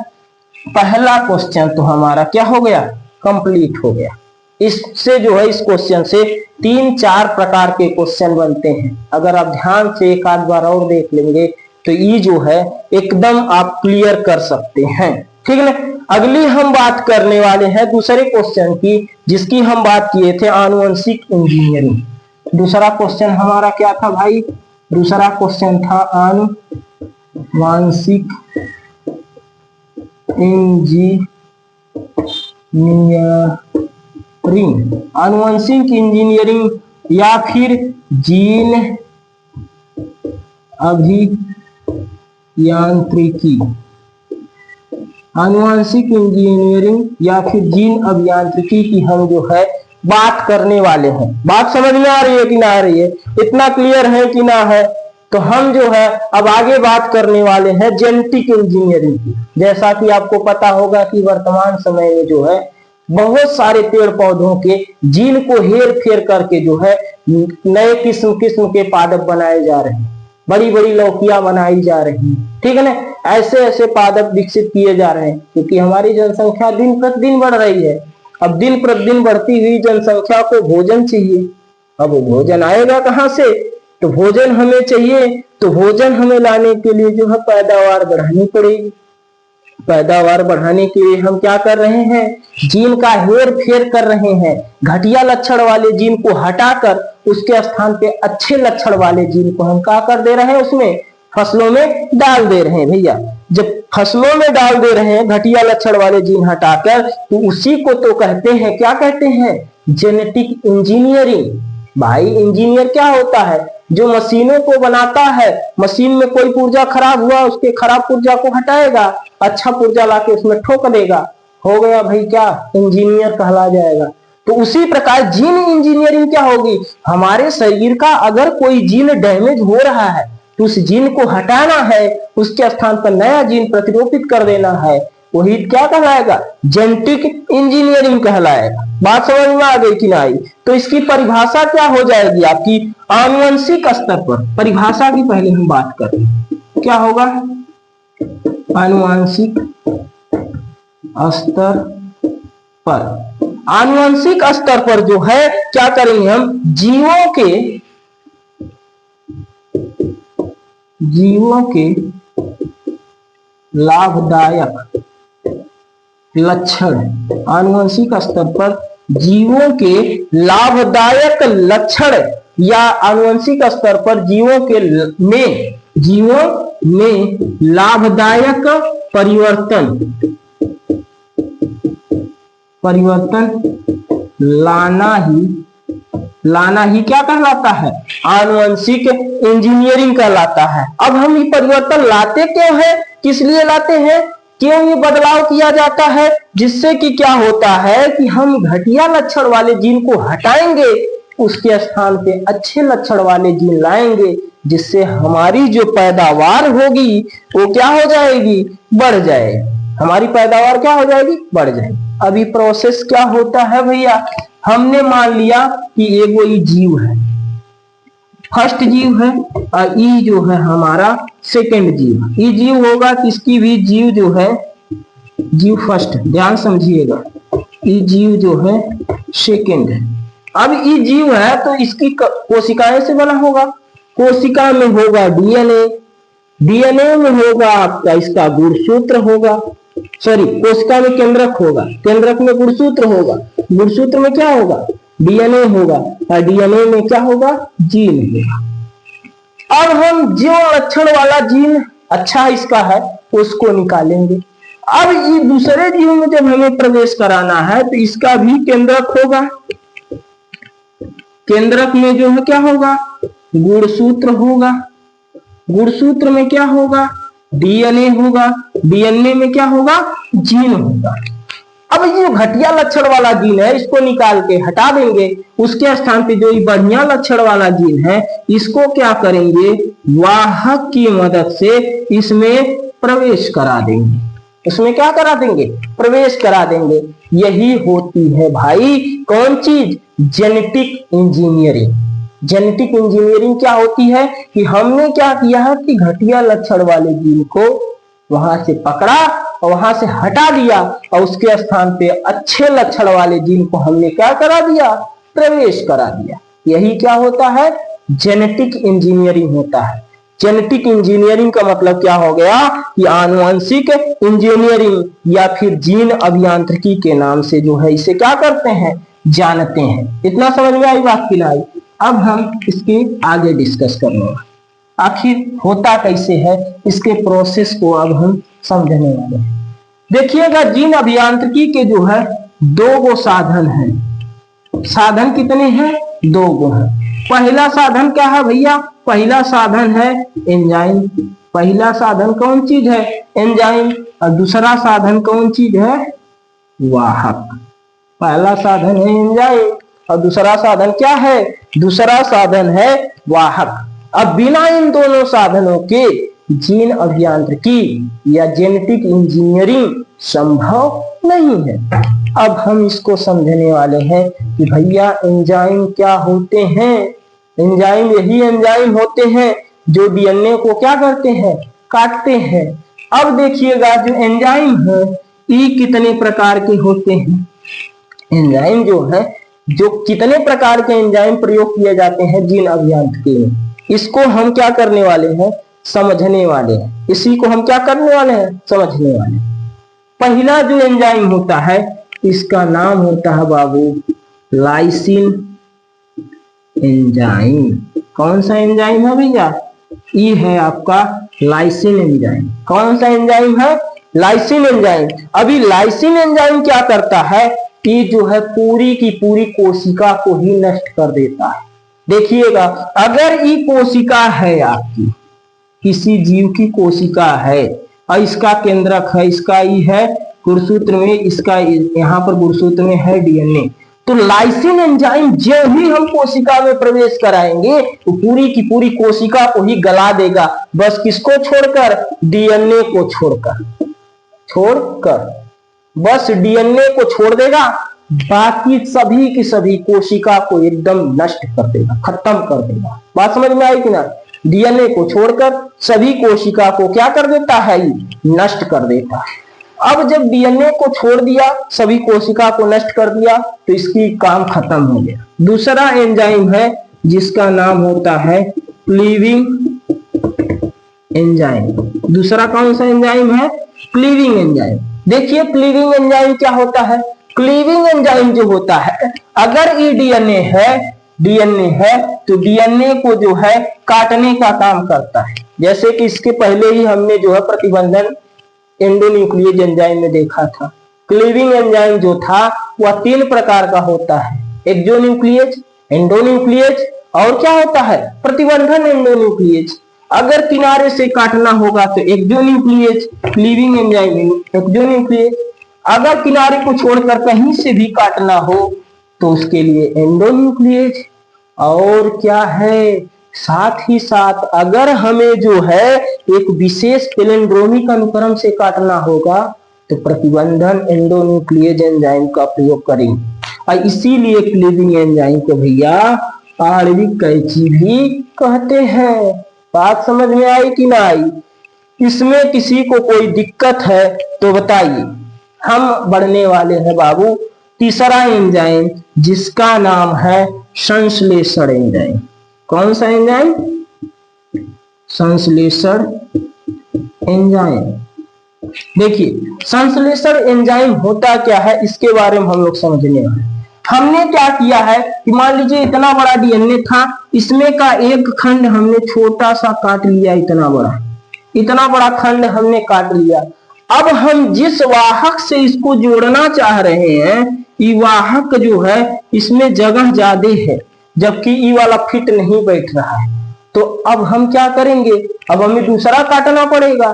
पहला क्वेश्चन तो हमारा क्या हो गया? कंप्लीट हो गया। इससे जो है इस क्वेश्चन से 3-4 प्रकार के क्वेश्चन बनते हैं। अगर आप ध्यान से एक आध बार और देख लेंगे तो ये जो है एकदम आप क्लियर कर सकते हैं। ठीक है ना? अगली हम बात करने वाले हैं दूसरे क्वेश्चन की, जिसकी हम बात किए थे आनुवंशिक इंजीनियरिंग। दूसरा क्वेश्चन हमारा क्या था भाई? दूसरा क्वेश्चन था आनुवंशिक इंजीनियरिंग। आनुवंशिक इंजीनियरिंग या फिर जीन अभियांत्रिकी। आनुवंशिक इंजीनियरिंग या फिर जीन अभियांत्रिकी की हम जो है बात करने वाले हैं। बात समझ में आ रही है कि ना आ रही है? इतना क्लियर है कि ना है? तो हम जो है अब आगे बात करने वाले हैं जेनेटिक इंजीनियरिंग की। जैसा कि आपको पता होगा कि वर्तमान समय में जो है बहुत सारे पेड़ पौधों के जीन को हेर फेर करके जो है नए किस्म के पादप बनाए जा रहे हैं। बड़ी बड़ी लौकियां बनाई जा रही हैं। ठीक है ना? ऐसे ऐसे पादप विकसित किए जा रहे हैं, क्योंकि हमारी जनसंख्या दिन प्रतिदिन बढ़ रही है। अब दिन प्रतिदिन बढ़ती हुई जनसंख्या को भोजन चाहिए। अब वो भोजन आएगा कहां से? तो भोजन हमें चाहिए, तो भोजन हमें लाने के लिए जो है पैदावार बढ़ानी पड़ेगी। पैदावार बढ़ाने के लिए हम क्या कर रहे हैं? जीन का हेर फेर कर रहे हैं। घटिया लक्षण वाले जीन को हटाकर उसके स्थान पे अच्छे लक्षण वाले जीन को हम क्या कर दे रहे हैं? उसमें फसलों में डाल दे रहे हैं। भैया जब फसलों में डाल दे रहे हैं घटिया लक्षण वाले जीन हटाकर, तो उसी को तो कहते हैं, क्या कहते हैं? Genetic engineering. भाई इंजीनियर क्या होता है? जो मशीनों को बनाता है। मशीन में कोई पुर्जा खराब हुआ, उसके खराब पुर्जा को हटाएगा, अच्छा पुर्जा लाके उसमें ठोक देगा। हो गया भाई क्या? इंजीनियर कहला जाएगा। तो उसी प्रकार जीन इंजीनियरिंग क्या होगी, हमारे शरीर का अगर कोई जीन डैमेज हो रहा है तो उस जीन को हटाना है, उसके स्थान पर नया जीन प्रतिरोपित कर देना है, वही क्या कहलाएगा, जेनेटिक इंजीनियरिंग कहलाएगा। बात समझ में आ गई कि ना आई। तो इसकी परिभाषा क्या हो जाएगी आपकी, आनुवंशिक स्तर पर, परिभाषा की पहले हम बात करें, क्या होगा, आनुवंशिक स्तर पर, आनुवंशिक स्तर पर जो है क्या करेंगे हम, जीवों के लाभदायक लक्षण, आनुवंशिक स्तर पर जीवों के लाभदायक लक्षण या आनुवंशिक स्तर पर जीवों में लाभदायक परिवर्तन लाना ही क्या कहलाता है, आनुवंशिक इंजीनियरिंग कहलाता है। अब हम ये परिवर्तन लाते क्यों है, किस लिए लाते हैं, क्यों ये बदलाव किया जाता है, जिससे कि क्या होता है कि हम घटिया लक्षण वाले जीन को हटाएंगे, उसके स्थान पे अच्छे लक्षण वाले जीन लाएंगे, जिससे हमारी जो पैदावार होगी वो क्या हो जाएगी, बढ़ जाएगी, हमारी पैदावार क्या हो जाएगी, बढ़ जाएगी। अभी प्रोसेस क्या होता है भैया, हमने मान लिया कि एगो ये जीव है, फर्स्ट जीव है, और ई जो है हमारा सेकंड जीव, ये जीव होगा किसकी भी, जीव जो है, जीव फर्स्ट, ध्यान समझिएगा, ये जीव जो है सेकंड है। अब ये जीव है तो इसकी कोशिकाएं से बना होगा, कोशिका में होगा डीएनए, डीएनए में होगा आपका इसका गुणसूत्र होगा, सॉरी कोशिका में केंद्रक होगा, केंद्रक में गुणसूत्र होगा, गुणसूत्र में क्या होगा, डीएनए होगा, और डीएनए में क्या होगा, जीन होगा। अब हम जो लक्षण वाला जीन अच्छा इसका है उसको निकालेंगे। अब ये दूसरे जीव में जब हमें प्रवेश कराना है तो इसका भी केंद्रक होगा, केंद्रक में जो है क्या होगा, गुणसूत्र होगा, गुणसूत्र में क्या होगा, डीएनए होगा, डीएनए में क्या होगा, जीन होगा। अब ये जो घटिया लक्षण वाला जीन है इसको निकाल के हटा देंगे, उसके स्थान पे जो ये बढ़िया लक्षण वाला जीन है इसको क्या करेंगे, वाहक की मदद से इसमें प्रवेश करा देंगे, इसमें क्या करा देंगे, प्रवेश करा देंगे। यही होती है भाई कौन चीज, जेनेटिक इंजीनियरिंग। जेनेटिक इंजीनियरिंग क्या होती है कि हमने क्या किया है कि घटिया लक्षण वाले जीन को वहां से पकड़ा और वहां से हटा दिया, और उसके स्थान पे अच्छे लक्षण वाले जीन को हमने क्या करा दिया, प्रवेश करा दिया। यही क्या होता है, जेनेटिक इंजीनियरिंग होता है। जेनेटिक इंजीनियरिंग का मतलब क्या हो गया कि आनुवंशिक इंजीनियरिंग या फिर जीन अभियांत्रिकी के नाम से जो है इसे क्या करते हैं, जानते हैं। इतना समझ में आई बात की नहीं। अब हम इसके आगे डिस्कस करेंगे आखिर होता कैसे है, इसके प्रोसेस को अब हम समझने वाले हैं। देखिएगा जीन अभियांत्रिकी के जो है दो गो साधन हैं। साधन कितने हैं, दो गो हैं। पहला साधन क्या है भैया, पहला साधन है एंजाइम। पहला साधन कौन चीज है, एंजाइम। और दूसरा साधन कौन चीज है, वाहक। पहला साधन है एंजाइम और दूसरा साधन क्या है, दूसरा साधन है वाहक। अब बिना इन दोनों साधनों के जीन अभियांत्रिकी या जेनेटिक इंजीनियरिंग संभव नहीं है। अब हम इसको समझने वाले हैं कि भैया एंजाइम क्या होते हैं। एंजाइम यही एंजाइम होते हैं जो डीएनए को क्या करते हैं, काटते हैं। अब देखिएगा जो एंजाइम है ये कितने प्रकार के होते हैं। एंजाइम जो है, जो कितने प्रकार के एंजाइम प्रयोग किए जाते हैं जीन अभियांत्रिकी में, इसको हम क्या करने वाले हैं, समझने वाले हैं। इसी को हम क्या करने वाले हैं, समझने वाले हैं। पहला जो एंजाइम होता है इसका नाम होता है बाबू लाइसिन एंजाइम। कौन सा एंजाइम है भैया, ये है आपका लाइसिन एंजाइम। कौन सा एंजाइम है, लाइसिन एंजाइम। अभी लाइसिन एंजाइम क्या करता है, ये जो है पूरी की पूरी कोशिका को ही नष्ट कर देता है। देखिएगा अगर ये कोशिका है आपकी, किसी जीव की कोशिका है और इसका केंद्रक है, इसका ये है गुणसूत्र में, इसका यहाँ पर गुणसूत्र में है डीएनए, तो तो लाइसिन एंजाइम जो ही हम कोशिका में प्रवेश कराएंगे तो पूरी की पूरी कोशिका को ही गला देगा। बस किसको छोड़कर? डीएनए को छोड़कर बस डीएनए को छोड़ देगा, बाकी सभी की सभी कोशिका को एकदम नष्ट कर देगा, खत्म कर देगा। बात समझ में आई कि ना? डीएनए को छोड़कर सभी कोशिका को क्या कर देता है? नष्ट कर देता है। अब जब डीएनए को छोड़ दिया, सभी कोशिका को नष्ट कर दिया, तो इसकी काम खत्म हो गया। दूसरा एंजाइम है जिसका नाम होता है क्लीविंग एंजाइम। दूसरा कौन सा एंजाइम है? Cleaving enzyme. देखिए क्लीविंग एंजाइम क्या होता है? क्लीविंग एंजाइम जो होता है, अगर ये डीएनए है तो डीएनए को जो है काटने का काम करता है। जैसे कि इसके पहले ही हमने जो है प्रतिबंधन एंडोन्यूक्लियेज एंजाइम में देखा था। क्लीविंग एंजाइम जो था वह 3 प्रकार का होता है, एक्सोन्यूक्लियेज, एंडोन्यूक्लियेज और क्या होता है? प्रतिबंधन एंडोन्यूक्लियेज। अगर किनारे से काटना होगा तो एक्सोन्यूक्लियेज, क्लीविंग एंजाइम एक्सोन्यूक्लियेज। अगर किनारे को छोड़कर कहीं से भी काटना हो तो उसके लिए एंडोन्यूक्लियेज। और क्या है, साथ ही साथ अगर हमें जो है एक विशेष पैलिंड्रोमिक अनुक्रम से काटना होगा तो प्रतिबंधन एंडोन्यूक्लियेज एंजाइम का प्रयोग करेंगे। और इसीलिए क्लीविंग एंजाइम को भैया आणविक कैंची भी कहते हैं। बात समझ में आई कि ना आई? इसमें किसी को कोई दिक्कत है तो बताइए। हम बढ़ने वाले हैं बाबू तीसरा एंजाइम जिसका नाम है संश्लेषण एंजाइम। कौन सा एंजाइम? संश्लेषण एंजाइम। देखिए संश्लेषण एंजाइम होता क्या है इसके बारे में हम लोग समझने वाले। हमने क्या किया है कि मान लीजिए इतना बड़ा डीएनए था, इसमें का एक खंड हमने छोटा सा काट लिया, इतना बड़ा खंड हमने काट लिया। अब हम जिस वाहक से इसको जोड़ना चाह रहे हैं, ये वाहक जो है इसमें जगह ज्यादा है, जबकि ये वाला फिट नहीं बैठ रहा है। तो अब हम क्या करेंगे? अब हमें दूसरा काटना पड़ेगा।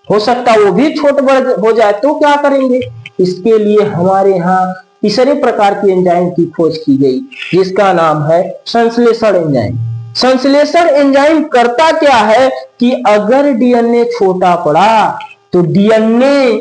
हो सकता वो भी छोट बड़ हो जाए तो क्या करेंगे? इसके लिए हमारे यहाँ तीसरे प्रकार की एंजाइम की खोज की गई जिसका नाम है संश्लेषण एंजाइम। संश्लेषण एंजाइम करता क्या है कि अगर डीएनए छोटा पड़ा तो डीएनए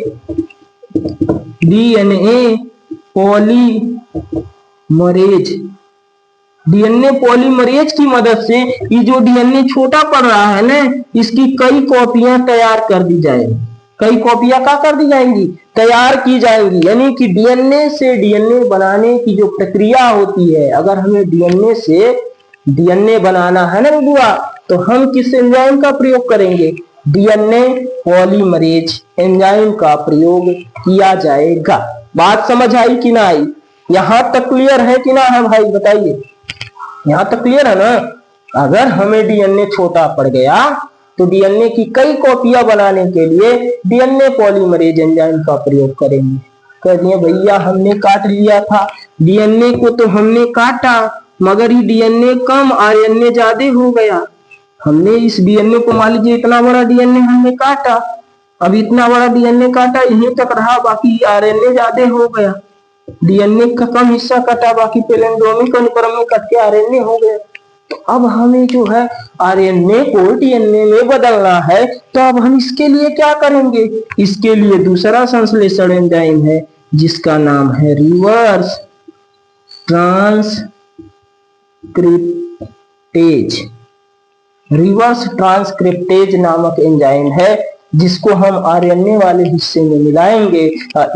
पॉलीमरेज की मदद से ये जो डीएनए छोटा पड़ रहा है ना, इसकी कई कॉपियां तैयार कर दी जाएंगी। कई कॉपियां क्या कर दी जाएंगी? तैयार की जाएंगी। यानी कि डीएनए से डीएनए बनाने की जो प्रक्रिया होती है, अगर हमें डीएनए से डीएनए बनाना है ना बुआ, तो हम किस एंजाइम का प्रयोग करेंगे? डीएनए पॉलीमरेज एंजाइम का प्रयोग किया जाएगा। बात समझ आई कि ना आई? यहां तक क्लियर है कि ना है भाई बताइए? यहां तक क्लियर है ना? अगर हमें डीएनए छोटा पड़ गया तो डीएनए की कई कॉपियां बनाने के लिए डीएनए पॉलीमरेज एंजाइम का प्रयोग करेंगे। कह दिए भैया हमने काट लिया था डीएनए को, तो हमने काटा मगर ये डीएनए कम आरएनए ज्यादा हो गया। हमने इस डीएनए को मान लीजिए इतना बड़ा डीएनए हमने काटा, अब इतना बड़ा डीएनए काटा यहीं तक रहा, बाकी आरएनए ज्यादा हो गया। डीएनए का कम हिस्सा कटा, बाकी पैलिंड्रोमिक अनुक्रम में कट के आरएनए हो गया। तो अब हमें जो है आरएनए को डीएनए में बदलना है, तो अब हम इसके लिए क्या करेंगे? इसके लिए दूसरा संश्लेषण एंजाइम है जिसका नाम है रिवर्स ट्रांसक्रिप्टेज। रिवर्स ट्रांसक्रिप्टेज नामक एंजाइम है जिसको हम आरएनए वाले हिस्से में मिलाएंगे।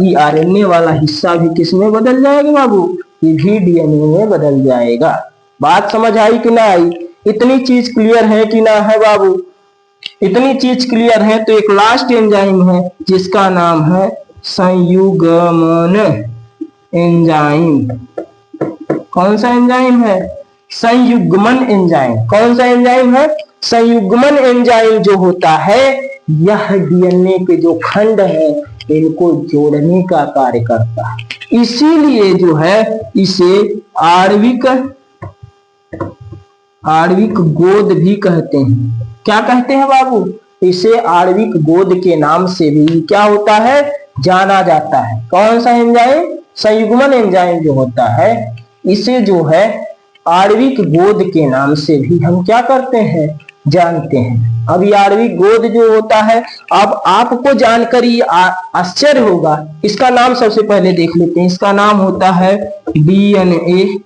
ये आरएनए वाला हिस्सा भी किस में बदल जाएगा बाबू? ये भी डीएनए में बदल जाएगा। बात समझ आई कि ना आई? इतनी चीज क्लियर है कि ना है बाबू? इतनी चीज क्लियर है तो एक लास्ट एंजाइम है जिसका नाम है संयुग्मन एंजाइम। कौन सा एंजाइम है? संयुग्मन एंजाइम। कौन सा एंजाइम है? संयुग्मन एंजाइम जो होता है यह डीएनए के जो खंड है इनको जोड़ने का कार्य करता है। इसीलिए जो है इसे आणविक गोद भी कहते हैं। क्या कहते हैं बाबू? इसे आणविक गोद के नाम से भी क्या होता है? जाना जाता है। कौन सा एंजाइम? संयुग्मन एंजाइम जो होता है इसे जो है आणविक गोद के नाम से भी हम क्या करते हैं, जानते हैं। अब ये आणविक गोद जो होता है, अब आपको जानकर ये आश्चर्य होगा, इसका नाम सबसे पहले देख लेते हैं। इसका नाम होता है डीएनए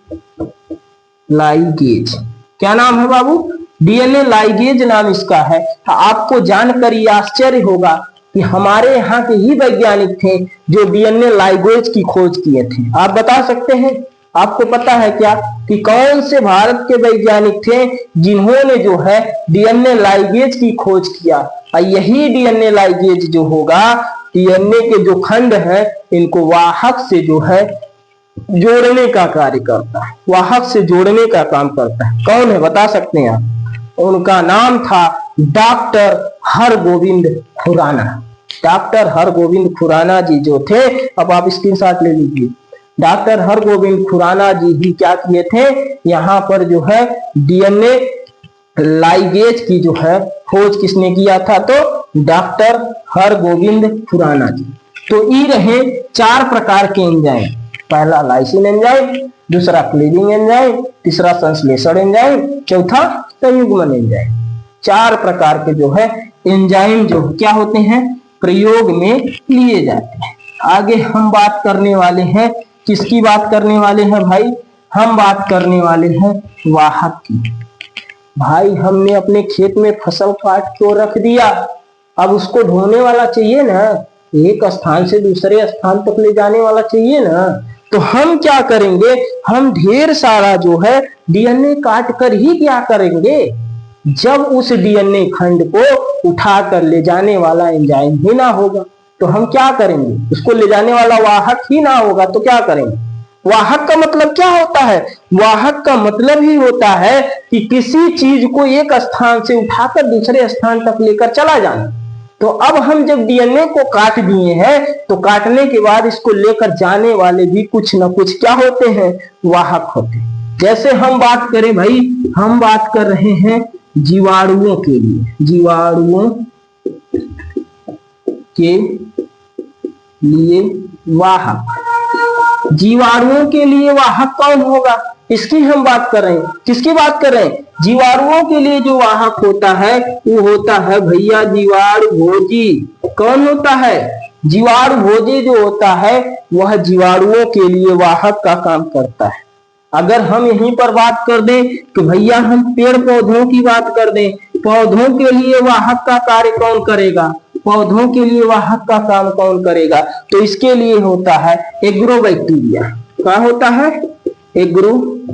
लाइगेज। क्या नाम है बाबू? डीएनए लाइगेज नाम इसका है। आपको जानकर ये आश्चर्य होगा कि हमारे यहाँ के ही वैज्ञानिक थे जो डीएनए लाइगेज की खोज किए थे। आप बता सकते हैं, आपको पता है क्या कि कौन से भारत के वैज्ञानिक थे जिन्होंने जो है डीएनए लाइगेज की खोज किया? और यही डीएनए लाइगेज जो होगा, डीएनए के जो खंड है इनको वाहक से जो है जोड़ने का कार्य करता है, वाहक से जोड़ने का काम करता है। कौन है बता सकते हैं आप? उनका नाम था डॉक्टर हरगोविंद खुराना। डॉक्टर हरगोविंद खुराना जी जो थे, अब आप स्क्रीनशॉट ले लीजिए। डॉक्टर हरगोविंद खुराना जी ही क्या किए थे, यहाँ पर जो है डीएनए लाइगेज की जो है खोज किसने किया था? तो डॉक्टर हरगोविंद खुराना जी। तो ये रहे 4 प्रकार के एंजाइम। पहला लाइसिन एंजाइम, दूसरा क्लीविंग एंजाइम, तीसरा संश्लेषण एंजाइम, चौथा संयुग्मन एंजाइम। 4 प्रकार के जो है एंजाइम जो क्या होते हैं, प्रयोग में लिए जाते हैं। आगे हम बात करने वाले हैं, किसकी बात करने वाले हैं भाई? हम बात करने वाले हैं वाहक की। भाई हमने अपने खेत में फसल काट के रख दिया, अब उसको ढोने वाला चाहिए ना, एक स्थान से दूसरे स्थान तक ले जाने वाला चाहिए ना। तो हम क्या करेंगे, हम ढेर सारा जो है डीएनए काट कर ही क्या करेंगे, जब उस डीएनए खंड को उठाकर ले जाने वाला एंजाइम ही ना होगा तो हम क्या करेंगे, उसको ले जाने वाला वाहक ही ना होगा तो क्या करेंगे। वाहक का मतलब क्या होता है? वाहक का मतलब ही होता है कि किसी चीज को एक स्थान से उठाकर दूसरे स्थान तक लेकर चला जाना। तो अब हम जब डीएनए को काट दिए हैं तो काटने के बाद इसको लेकर जाने वाले भी कुछ ना कुछ क्या होते हैं, वाहक होते हैं। जैसे हम बात करें भाई, हम बात कर रहे हैं जीवाणुओं के लिए। जीवाणुओं के लिए वाहक, जीवाणुओं के लिए वाहक कौन होगा, इसकी हम बात कर रहे हैं। किसकी बात कर रहे हैं? जीवाणुओं के लिए जो वाहक होता है वो होता है भैया जीवाणु भोजी। कौन होता है? जीवाणु भोजी जो होता है वह जीवाणुओं के लिए वाहक का काम करता है। अगर हम यहीं पर बात कर दें कि भैया हम पेड़ पौधों की बात कर दें, पौधों के लिए वाहक का कार्य कौन करेगा, पौधों के लिए वाहक का काम कौन करेगा? तो इसके लिए होता है एग्रोबैक्टीरिया। क्या होता है? एग्रोबैक्टीरिया।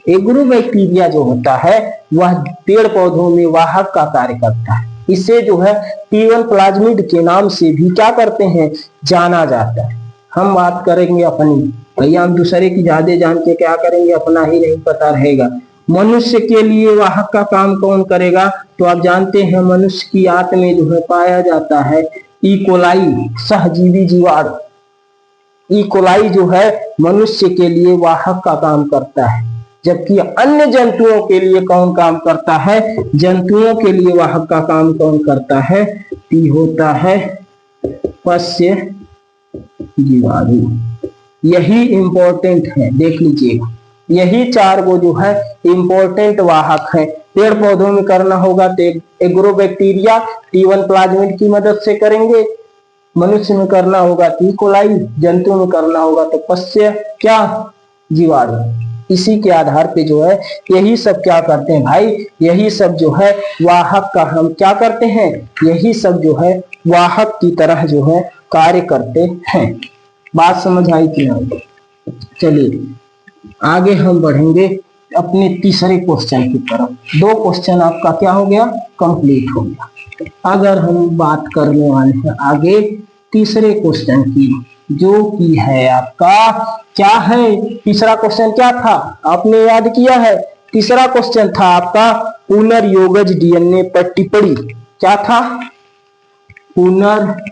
एग्रोबैक्टीरिया जो होता है वह पेड़ पौधों में वाहक का कार्य करता है। इसे जो है T1 प्लाज्मिड के नाम से भी क्या करते हैं, जाना जाता है। हम बात करेंगे अपनी, भैया हम दूसरे की ज्यादा जान के क्या करेंगे, अपना ही नहीं पता रहेगा। मनुष्य के लिए वाहक का काम कौन करेगा? तो आप जानते हैं मनुष्य की आंत में जो है पाया जाता है ई कोलाई, सहजीवी जीवाणु। ई कोलाई जो है मनुष्य के लिए वाहक का काम करता है, जबकि अन्य जंतुओं के लिए कौन काम करता है? जंतुओं के लिए वाहक का काम कौन करता है? ती होता है पश्य जीवाणु। यही इंपॉर्टेंट है, देख लीजिएगा, यही 4 गो जो है इंपॉर्टेंट वाहक है। पेड़ पौधों में करना होगा तो एग्रोबैक्टीरिया T1 प्लाज्मिड की मदद से करेंगे, मनुष्य में करना होगा ई कोलाई, जंतु में करना होगा तो पश्य क्या जीवाणु। इसी के आधार पे जो है यही सब क्या करते हैं भाई, यही सब जो है वाहक का हम क्या करते हैं, यही सब जो है वाहक की तरह जो है कार्य करते हैं। बात समझ आई कि नहीं? चलिए आगे हम बढ़ेंगे अपने तीसरे क्वेश्चन की तरफ। 2 क्वेश्चन आपका क्या हो गया, कंप्लीट हो गया। अगर हम बात करने वाले हैं आगे तीसरे क्वेश्चन की, जो कि है आपका क्या है, तीसरा क्वेश्चन क्या था आपने याद किया है? तीसरा क्वेश्चन था आपका पुनर्योगज डीएनए पर टिप्पणी। क्या था? पुनर्योगज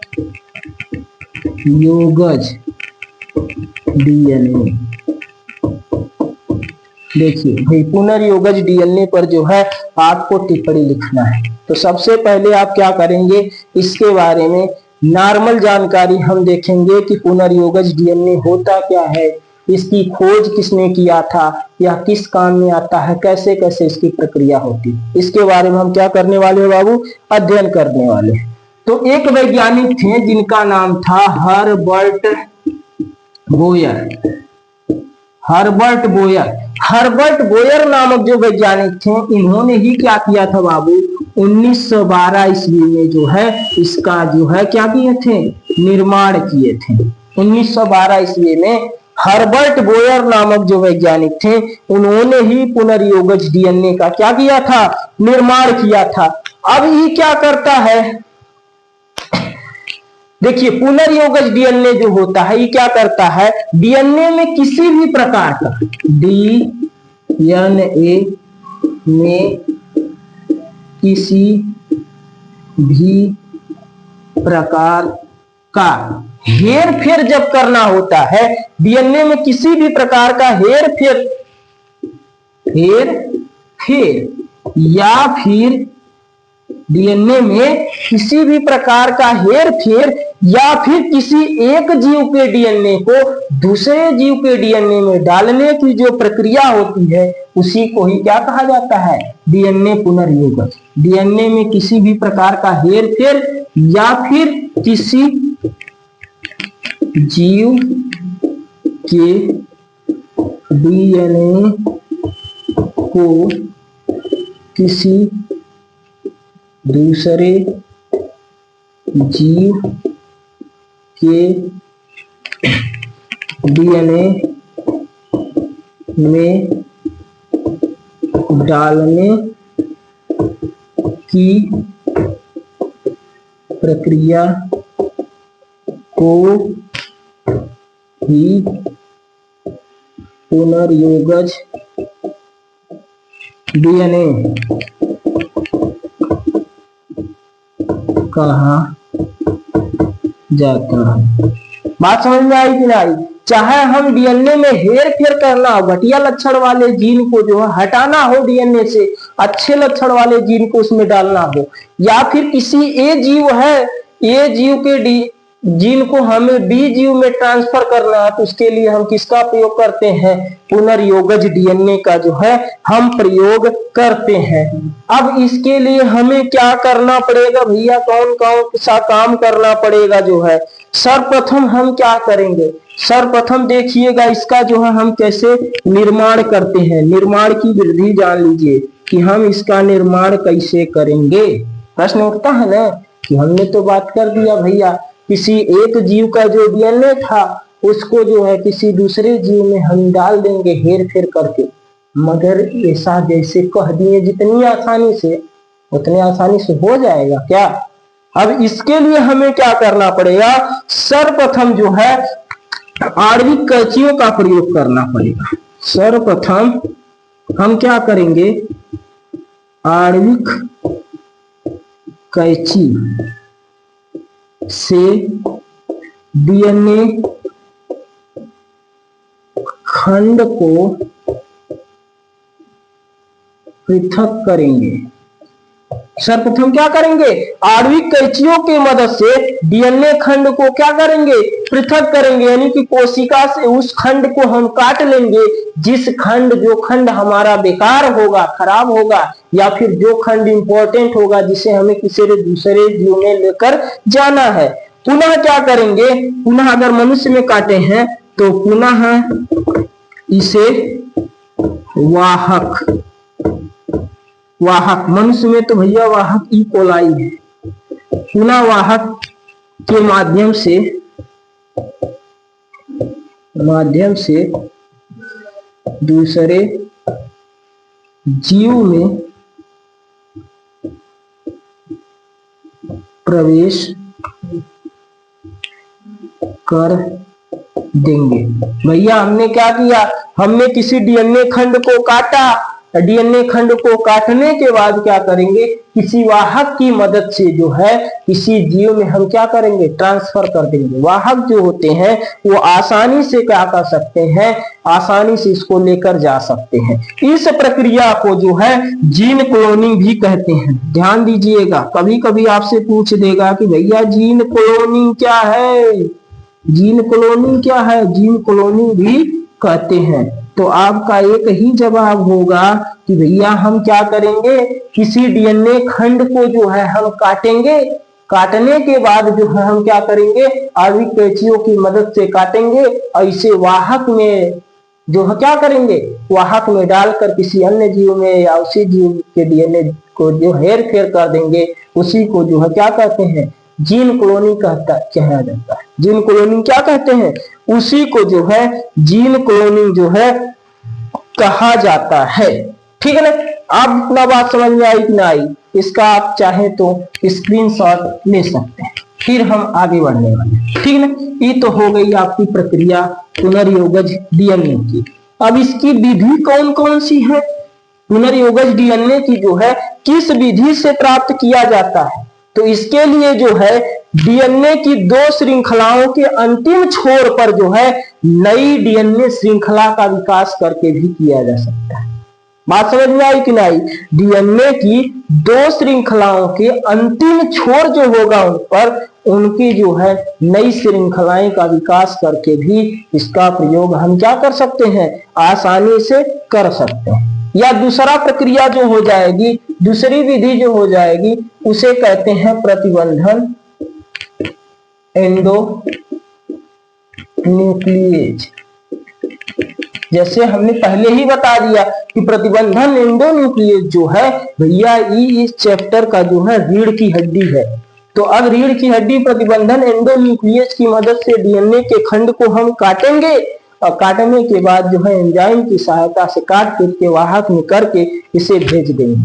डीएनए। देखिए भाई पुनर्योगज डीएनए पर जो है आपको टिप्पणी लिखना है। तो सबसे पहले आप क्या करेंगे, इसके बारे में नॉर्मल जानकारी हम देखेंगे कि पुनर्योगज डीएनए होता क्या है, इसकी खोज किसने किया था, या किस काम में आता है, कैसे कैसे इसकी प्रक्रिया होती है, इसके बारे में हम क्या करने वाले हैं बाबू, अध्ययन करने वाले। तो एक वैज्ञानिक थे जिनका नाम था Herbert Boyer. Herbert Boyer, Herbert Boyer नामक जो वैज्ञानिक थे, इन्होंने ही क्या किया था बाबू, 1912 ईस्वी में जो है इसका जो है क्या किए थे, निर्माण किए थे। 1912 ईस्वी में हर्बर्ट बोयर नामक जो वैज्ञानिक थे, उन्होंने ही पुनर्योगज डीएनए का क्या किया था, निर्माण किया था। अब ये क्या करता है, देखिए पुनर्योगज डीएनए जो होता है ये क्या करता है, डीएनए में किसी भी प्रकार का, डीएनए में किसी भी प्रकार का हेर फेर जब करना होता है, डीएनए में किसी भी प्रकार का हेर फेर या फिर डीएनए में किसी भी प्रकार का हेर फेर या फिर किसी एक जीव के डीएनए को दूसरे जीव के डीएनए में डालने की जो प्रक्रिया होती है, उसी को ही क्या कहा जाता है, डीएनए पुनर्योगज। डीएनए में किसी भी प्रकार का हेर फेर या फिर किसी जीव के डीएनए को किसी दूसरे जीव के डीएनए में डालने की प्रक्रिया को ही पुनर्योगज डीएनए कहा जाता है। बात समझ में आई कि नहीं? चाहे हम डीएनए में हेर फेर करना हो, घटिया लक्षण वाले जीन को जो है हटाना हो डीएनए से, अच्छे लक्षण वाले जीन को उसमें डालना हो, या फिर किसी ए जीव है, ए जीव के जीन को हमें बी जीव में ट्रांसफर करना है, तो उसके लिए हम किसका प्रयोग करते हैं, पुनर्योगज डीएनए का जो है हम प्रयोग करते हैं। अब इसके लिए हमें क्या करना पड़ेगा भैया, कौन कौन सा काम करना पड़ेगा जो है, सर्वप्रथम हम क्या करेंगे, सर्वप्रथम देखिएगा इसका जो है हम कैसे निर्माण करते हैं, निर्माण की विधि जान लीजिए कि हम इसका निर्माण कैसे करेंगे। प्रश्न उठता है ना कि हमने तो बात कर दिया भैया किसी एक जीव का जो डीएनए था उसको जो है किसी दूसरे जीव में हम डाल देंगे हेर फेर करके, मगर ऐसा जैसे कह दिए जितनी आसानी से उतने आसानी से हो जाएगा क्या। अब इसके लिए हमें क्या करना पड़ेगा, सर्वप्रथम जो है आणविक कैंचियों का प्रयोग करना पड़ेगा। सर्वप्रथम हम क्या करेंगे, आणविक कैंची से डीएनए खंड को पृथक करेंगे। सर्वप्रथम क्या करेंगे, आणविक कैंचियों की मदद से डीएनए खंड को क्या करेंगे, पृथक करेंगे, यानी कि कोशिका से उस खंड को हम काट लेंगे, जिस खंड जो खंड हमारा बेकार होगा, खराब होगा, या फिर जो खंड इंपॉर्टेंट होगा जिसे हमें किसी दूसरे जीव में लेकर जाना है। पुनः क्या करेंगे, पुनः अगर मनुष्य में काटे हैं तो पुनः इसे वाहक मनुष्य में तो भैया वाहक ई कोलाई है, पुनः वाहक के माध्यम से दूसरे जीव में प्रवेश कर देंगे। भैया हमने क्या किया, हमने किसी डीएनए खंड को काटा डीएनए खंड को काटने के बाद क्या करेंगे, किसी वाहक की मदद से जो है किसी जीव में हम क्या करेंगे, ट्रांसफर कर देंगे। वाहक जो होते हैं वो आसानी से क्या कर सकते हैं, आसानी से इसको लेकर जा सकते हैं। इस प्रक्रिया को जो है जीन क्लोनिंग भी कहते हैं। ध्यान दीजिएगा, कभी कभी आपसे पूछ देगा कि भैया जीन क्लोनिंग क्या है, जीन क्लोनिंग क्या है, जीन क्लोनिंग भी कहते हैं। तो आपका एक ही जवाब होगा कि भैया हम क्या करेंगे, किसी डीएनए खंड को जो है हम काटेंगे, काटने के बाद जो है हम क्या करेंगे, आणविक कैंचियों की मदद से काटेंगे और इसे वाहक में जो है क्या करेंगे, वाहक में डालकर किसी अन्य जीव में या उसी जीव के डीएनए को जो हेर फेर कर देंगे, उसी को जो है क्या कहते हैं, जीन क्लोनिंग कहा जाता है। जीन क्लोनिंग क्या कहते हैं, उसी को जो है जीन क्लोनिंग जो है कहा जाता है। ठीक है ना, आप इतना बात समझ में आई कि ना आई, इसका आप चाहे तो स्क्रीनशॉट ले सकते हैं। फिर हम आगे बढ़ने वाले हैं। ठीक है ना, ये तो हो गई आपकी प्रक्रिया पुनर्योगज डीएनए की। अब इसकी विधि कौन कौन सी है, पुनर्योगज डीएनए की जो है किस विधि से प्राप्त किया जाता है, तो इसके लिए जो है डीएनए की 2 श्रृंखलाओं के अंतिम छोर पर जो है नई डीएनए श्रृंखला का विकास करके भी किया जा सकता है। बात समझ में आई कि नहीं, डीएनए की 2 श्रृंखलाओं के अंतिम छोर जो होगा उन पर उनकी जो है नई श्रृंखलाएं का विकास करके भी इसका प्रयोग हम क्या कर सकते हैं, आसानी से कर सकते हैं। या दूसरा प्रक्रिया जो हो जाएगी, दूसरी विधि जो हो जाएगी, उसे कहते हैं प्रतिबंधन एंडो न्यूक्लिएज। जैसे हमने पहले ही बता दिया कि प्रतिबंधन एंडो न्यूक्लिएज जो है भैया ये इस चैप्टर का जो है रीढ़ की हड्डी है। तो अब रीढ़ की हड्डी प्रतिबंधन एंडो न्यूक्लिएज की मदद से डीएनए के खंड को हम काटेंगे और काटने के बाद जो है एंजाइम की सहायता से काट पीट के वाहक में करके इसे भेज देंगे,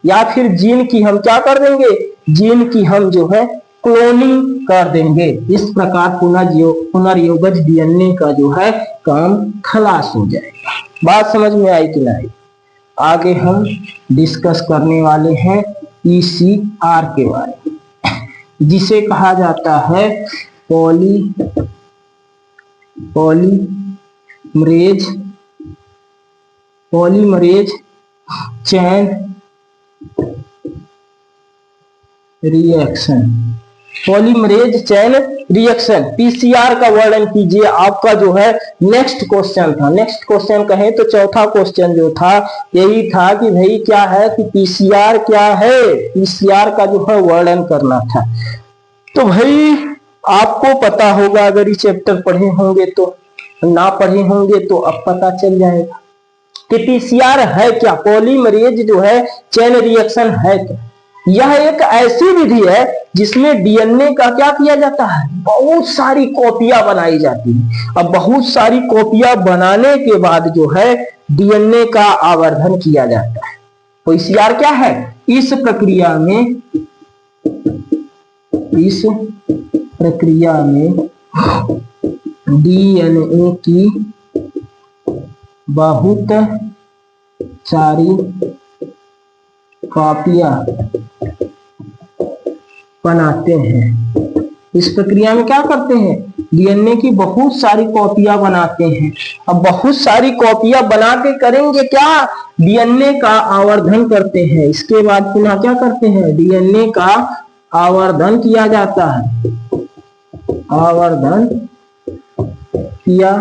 या फिर जीन की हम क्या कर देंगे, जीन की हम जो है क्लोनिंग कर देंगे। इस प्रकार पुनर्योगज डीएनए का जो है काम खलास हो जाएगा। बात समझ में आई कि नहीं, आगे हम डिस्कस करने वाले हैं ईसीआर के बारे में, जिसे कहा जाता है polymerase chain reaction. Polymerase chain reaction, PCR का वर्णन कीजिए। आपका जो है नेक्स्ट क्वेश्चन था, नेक्स्ट क्वेश्चन कहें तो चौथा क्वेश्चन जो था यही था कि भाई क्या है कि पीसीआर क्या है, पीसीआर का जो है वर्णन करना था। तो भाई आपको पता होगा, अगर ये चैप्टर पढ़े होंगे तो, ना पढ़े होंगे तो अब पता चल जाएगा कि पीसीआर है क्या, पॉलीमरेज जो है चेन रिएक्शन है क्या। यह एक ऐसी विधि है जिसमें डीएनए का क्या किया जाता है, बहुत सारी कॉपियां बनाई जाती है। अब बहुत सारी कॉपियां बनाने के बाद जो है डीएनए का आवर्धन किया जाता है। पीसीआर क्या है, इस प्रक्रिया में डीएनए की बहुत सारी कॉपियां बनाते हैं। इस प्रक्रिया में क्या करते हैं, डीएनए की बहुत सारी कॉपियां बनाते हैं। अब बहुत सारी कॉपियां बना के करेंगे क्या, डीएनए का आवर्धन करते हैं। इसके बाद पुनः क्या करते हैं, डीएनए का आवर्धन किया जाता है, आवर्धन किया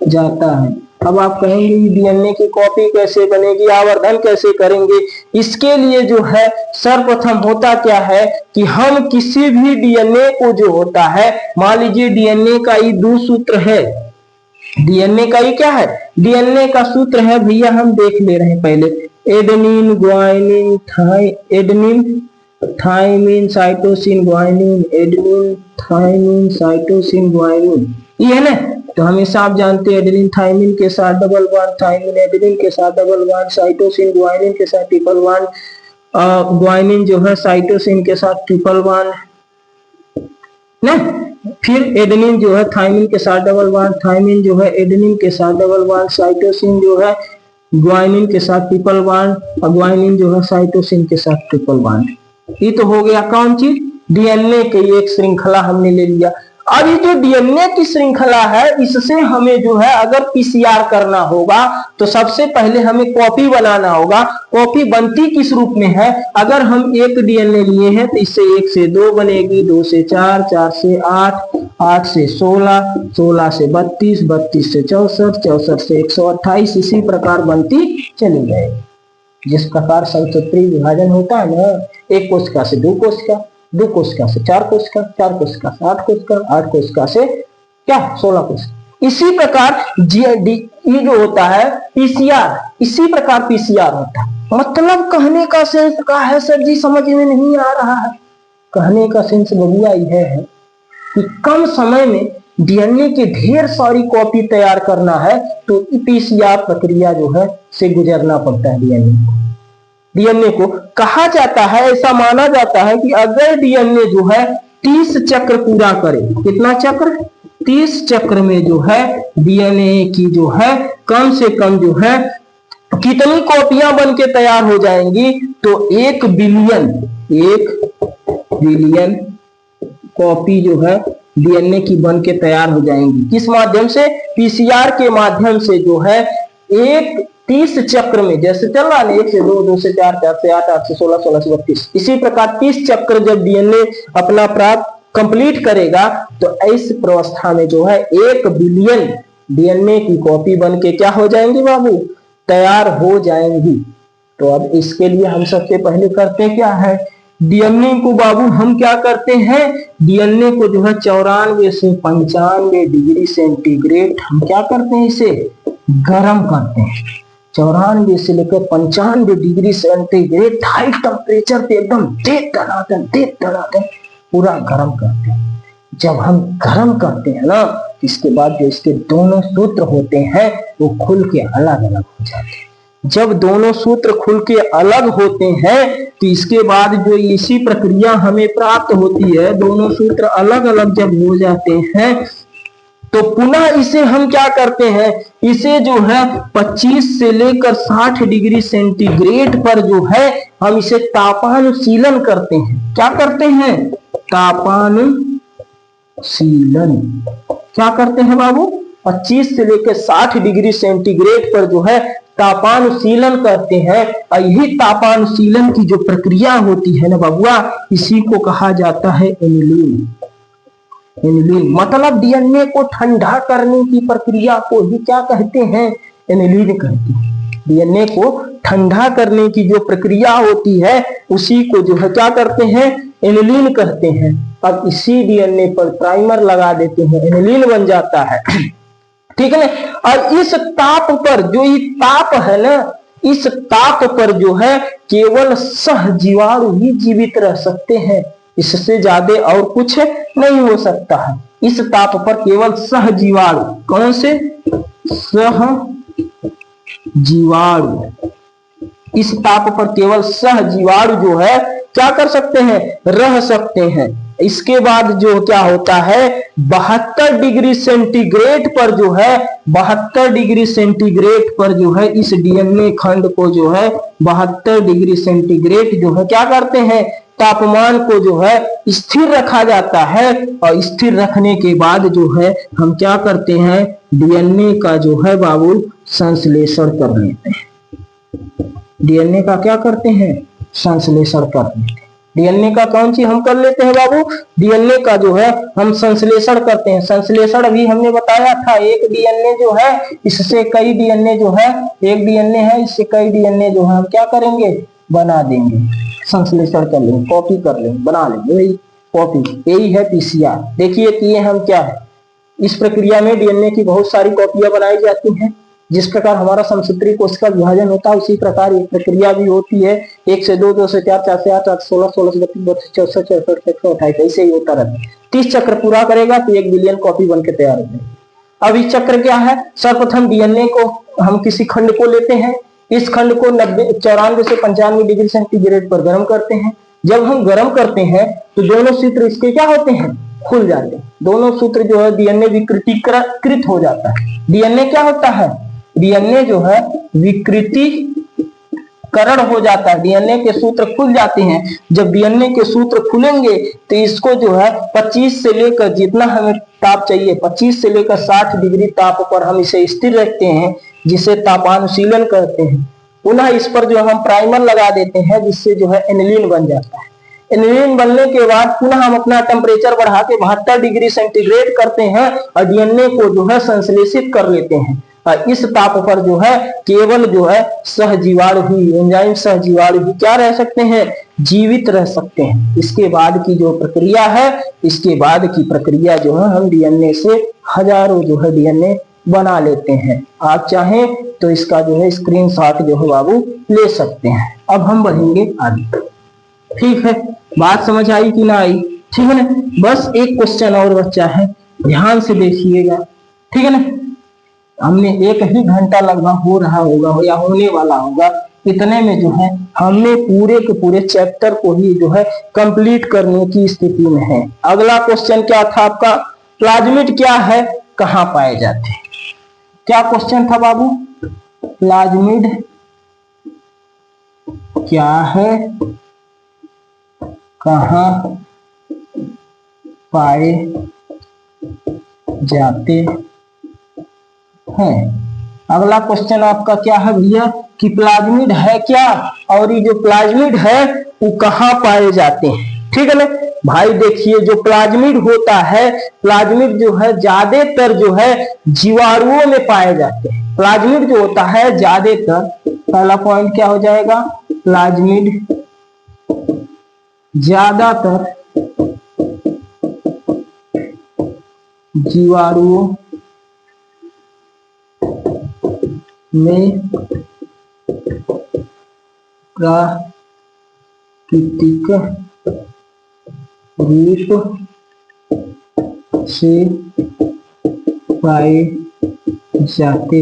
जाता है। अब आप कहेंगे डीएनए की कॉपी कैसे बनेगी, आवर्धन कैसे करेंगे। इसके लिए जो है सर्वप्रथम होता क्या है कि हम किसी भी डीएनए को जो होता है, मान लीजिए डीएनए का ये 2 सूत्र है, डीएनए का ये क्या है, डीएनए का सूत्र है भैया, हम देख ले रहे हैं पहले, adenine guanine adenine thymine cytosine guanine, adenine thymine cytosine guanine, ये है ना। तो हमेशा आप जानते हैं एडेनिन थाइमिन के साथ डबल बॉन्ड, थाइमिन एडेनिन के साथ डबल बॉन्ड, साइटोसिन ग्वानिन के साथ ट्रिपल बॉन्ड, ग्वानिन जो है साइटोसिन के साथ ट्रिपल बॉन्ड ना। फिर एडेनिन जो है थाइमिन के साथ डबल बॉन्ड, थाइमिन जो है एडेनिन के साथ डबल बॉन्ड, साइटोसिन जो है ग्वानिन के साथ ट्रिपल बॉन्ड और ग्वानिन जो है साइटोसिन के साथ ट्रिपल बॉन्ड। ये तो हो गया कौन चीज, डीएनए की एक श्रृंखला हमने ले लिया। अब ये जो डीएनए की श्रृंखला है इससे हमें जो है अगर पीसीआर करना होगा तो सबसे पहले हमें कॉपी बनाना होगा। कॉपी बनती किस रूप में है, अगर हम एक डीएनए लिए हैं तो इससे 1 से 2 बनेगी, 2 से 4, 4 से 8, 8 से 16, 16 से 32, 32 से 64, 64 से 128, इसी प्रकार बनती चली जाएगी। जिस प्रकार संसूत्री विभाजन होता है ना, एक कोशिका से 2 कोशिका, 2 कोशिका से 4 कोशिका, 4 कोशिका से 8 कोशिका, 8 कोशिका से क्या 16 कोशिका। इसी प्रकार ये जो होता है पीसीआर, इसी प्रकार पीसीआर होता है। मतलब कहने का सेंस क्या है सर जी, समझ में नहीं आ रहा है। कहने का सेंस बबुआ यह है कि कम समय में डीएनए की ढेर सारी कॉपी तैयार करना है तो पीसीआर प्रक्रिया जो है से गुजरना पड़ता है। डीएनए को कहा जाता है, ऐसा माना जाता है कि अगर डीएनए जो है 30 चक्र पूरा करे, कितना चक्र, 30 चक्र में जो है डीएनए की जो है कम से कम जो है कितनी कॉपियां बन के तैयार हो जाएंगी, तो 1 बिलियन कॉपी जो है डीएनए की बन के तैयार हो जाएंगी। किस माध्यम से, पीसीआर के माध्यम से जो है एक 30 चक्र में, जैसे चल रहा है 1 से 2, 2 से 4, 4 से 8, 8 से 16, 16 से 32, इसी प्रकार 30 चक्र जब डीएनए अपना प्राप्त कंप्लीट करेगा तो इस प्रवस्था में जो है 1 बिलियन डीएनए की कॉपी बन के क्या हो जाएंगी बाबू, तैयार हो जाएंगी। तो अब इसके लिए हम सबसे पहले करते क्या है, डीएनए को बाबू हम क्या करते हैं, डीएनए को जो है 94 से 95 डिग्री सेंटीग्रेड हम क्या करते हैं, इसे गर्म करते हैं। 94 से लेकर 95 डिग्री सेंटीग्रेड हाई टेम्परेचर पे एकदम देख धड़ाधड़ पूरा गर्म करते हैं। जब हम गर्म करते हैं ना, इसके बाद जो इसके दोनों सूत्र होते हैं वो खुल के अलग अलग हो जाते हैं। जब दोनों सूत्र खुल के अलग होते हैं तो इसके बाद जो इसी प्रक्रिया हमें प्राप्त होती है, दोनों सूत्र अलग अलग जब हो जाते हैं तो पुनः इसे हम क्या करते हैं, इसे जो है 25 से लेकर 60 डिग्री सेंटीग्रेड पर जो है हम इसे तापानुशीलन करते हैं। क्या करते हैं, तापानुशीलन क्या करते हैं बाबू, 25 से लेकर 60 डिग्री सेंटीग्रेड पर जो है तापानुशीलन करते हैं। और यही तापानुशीलन की जो प्रक्रिया होती है ना बाबुआ, इसी को कहा जाता है एनिलीन। एनिलीन मतलब डीएनए को ठंडा करने की प्रक्रिया को ही क्या कहते हैं, एनिलीन कहते हैं। डीएनए को ठंडा करने की जो प्रक्रिया होती है उसी को जो है क्या करते हैं, एनिलीन कहते हैं। अब इसी डीएनए पर प्राइमर लगा देते हैं, एनिलीन बन जाता है, ठीक है ना। और इस ताप पर, जो ये ताप है ना, इस ताप पर जो है केवल सहजीवाणु ही जीवित रह सकते हैं, इससे ज्यादा और कुछ नहीं हो सकता है। इस ताप पर केवल सहजीवाणु, कौन से, सहजीवाणु, इस ताप पर केवल सहजीवाणु जो है क्या कर सकते हैं, रह सकते हैं। इसके बाद जो क्या होता है, 72 डिग्री सेंटीग्रेड पर जो है, 72 डिग्री सेंटीग्रेड पर जो है इस डीएनए खंड को जो है 72 डिग्री सेंटीग्रेड जो है क्या करते हैं, तापमान को जो है स्थिर रखा जाता है। और स्थिर रखने के बाद जो है हम क्या करते हैं, डीएनए का जो है बाबू संश्लेषण कर लेते हैं। डीएनए का क्या करते हैं, संश्लेषण कर लेते हैं। डीएनए का कौन सी हम कर लेते हैं बाबू, डीएनए का जो है हम संश्लेषण करते हैं। संश्लेषण अभी हमने बताया था, एक डीएनए जो है इससे कई डीएनए जो है, एक डीएनए है इससे कई डीएनए जो है हम क्या करेंगे, बना देंगे, संश्लेषण कर लेंगे, कॉपी कर लेंगे, बना लेंगे, वही कॉपी, यही है पीसीआर। देखिए कि ये हम क्या है, इस प्रक्रिया में डीएनए की बहुत सारी कॉपियां बनाई जाती हैं। जिस प्रकार हमारा समसूत्री कोशिका विभाजन होता है उसी प्रकार ये प्रक्रिया भी होती है। 1 से 2, 2 से 4, 4 से 8, 8 से 16, 16 से 32, 32 से 64, 64 से 128, ऐसे ही होता रहता है। 30 चक्र पूरा करेगा तो 1 बिलियन कॉपी बन के तैयार हो जाएगी। अब इस चक्र क्या है, सर्वप्रथम डीएनए को हम किसी खंड को लेते हैं, इस खंड को 94 से 95 डिग्री सेंटीग्रेड पर गर्म करते हैं। जब हम गर्म करते हैं तो दोनों सूत्र इसके क्या होते हैं, खुल जाते हैं। दोनों सूत्र जो है डीएनए विकृतीकृत हो जाता है। डीएनए क्या होता है, डीएनए जो है विकृतीकरण हो जाता है, डीएनए के सूत्र खुल जाते हैं। जब डीएनए के सूत्र खुलेंगे तो इसको जो है 25 से लेकर जितना हमें ताप चाहिए 25 से लेकर 60 डिग्री ताप पर हम इसे स्थिर रखते हैं, जिसे तापानुशीलन कहते हैं। पुनः इस पर जो हम प्राइमर लगा देते हैं, जिससे जो है एनिलीन बन जाता है। एनिलीन बनने के बाद पुनः हम अपना टेम्परेचर बढ़ा के 72 डिग्री सेंटीग्रेड करते हैं और डीएनए को जो है संश्लेषित कर लेते हैं। और इस ताप पर जो है केवल जो है सहजीवाणु ही, एंजाइम सहजीवाणु ही क्या रह सकते हैं, जीवित रह सकते हैं। इसके बाद की जो प्रक्रिया है, इसके बाद की प्रक्रिया जो है हम डीएनए से हजारों जो है डीएनए बना लेते हैं। आप चाहें तो इसका जो है स्क्रीनशॉट जो है बाबू ले सकते हैं। अब हम बढ़ेंगे आगे। ठीक है, बात समझ आई कि ना आई? ठीक है ना, बस एक क्वेश्चन और बच्चा है, ध्यान से देखिएगा। ठीक है ना, हमने 1 ही घंटा लगभग हो रहा होगा या होने वाला होगा, इतने में जो है हमने पूरे के पूरे चैप्टर को ही जो है कंप्लीट करने की स्थिति में है। अगला क्वेश्चन क्या था आपका, प्लाज्मिड क्या है, कहाँ पाए जाते हैं? क्या क्वेश्चन था बाबू? प्लाज्मिड क्या है, कहाँ पाए जाते हैं? अगला क्वेश्चन आपका क्या है भैया कि प्लाज्मिड है क्या, और ये जो प्लाज्मिड है वो कहाँ पाए जाते हैं? ठीक है ना भाई, देखिए जो प्लाज्मिड होता है, प्लाज्मिड जो है ज्यादातर जो है जीवाणुओं में पाए जाते हैं। प्लाज्मिड जो होता है ज्यादातर, पहला पॉइंट क्या हो जाएगा, प्लाज्मिड ज्यादातर जीवाणुओं में प्राकृतिक रूप से पाए जाते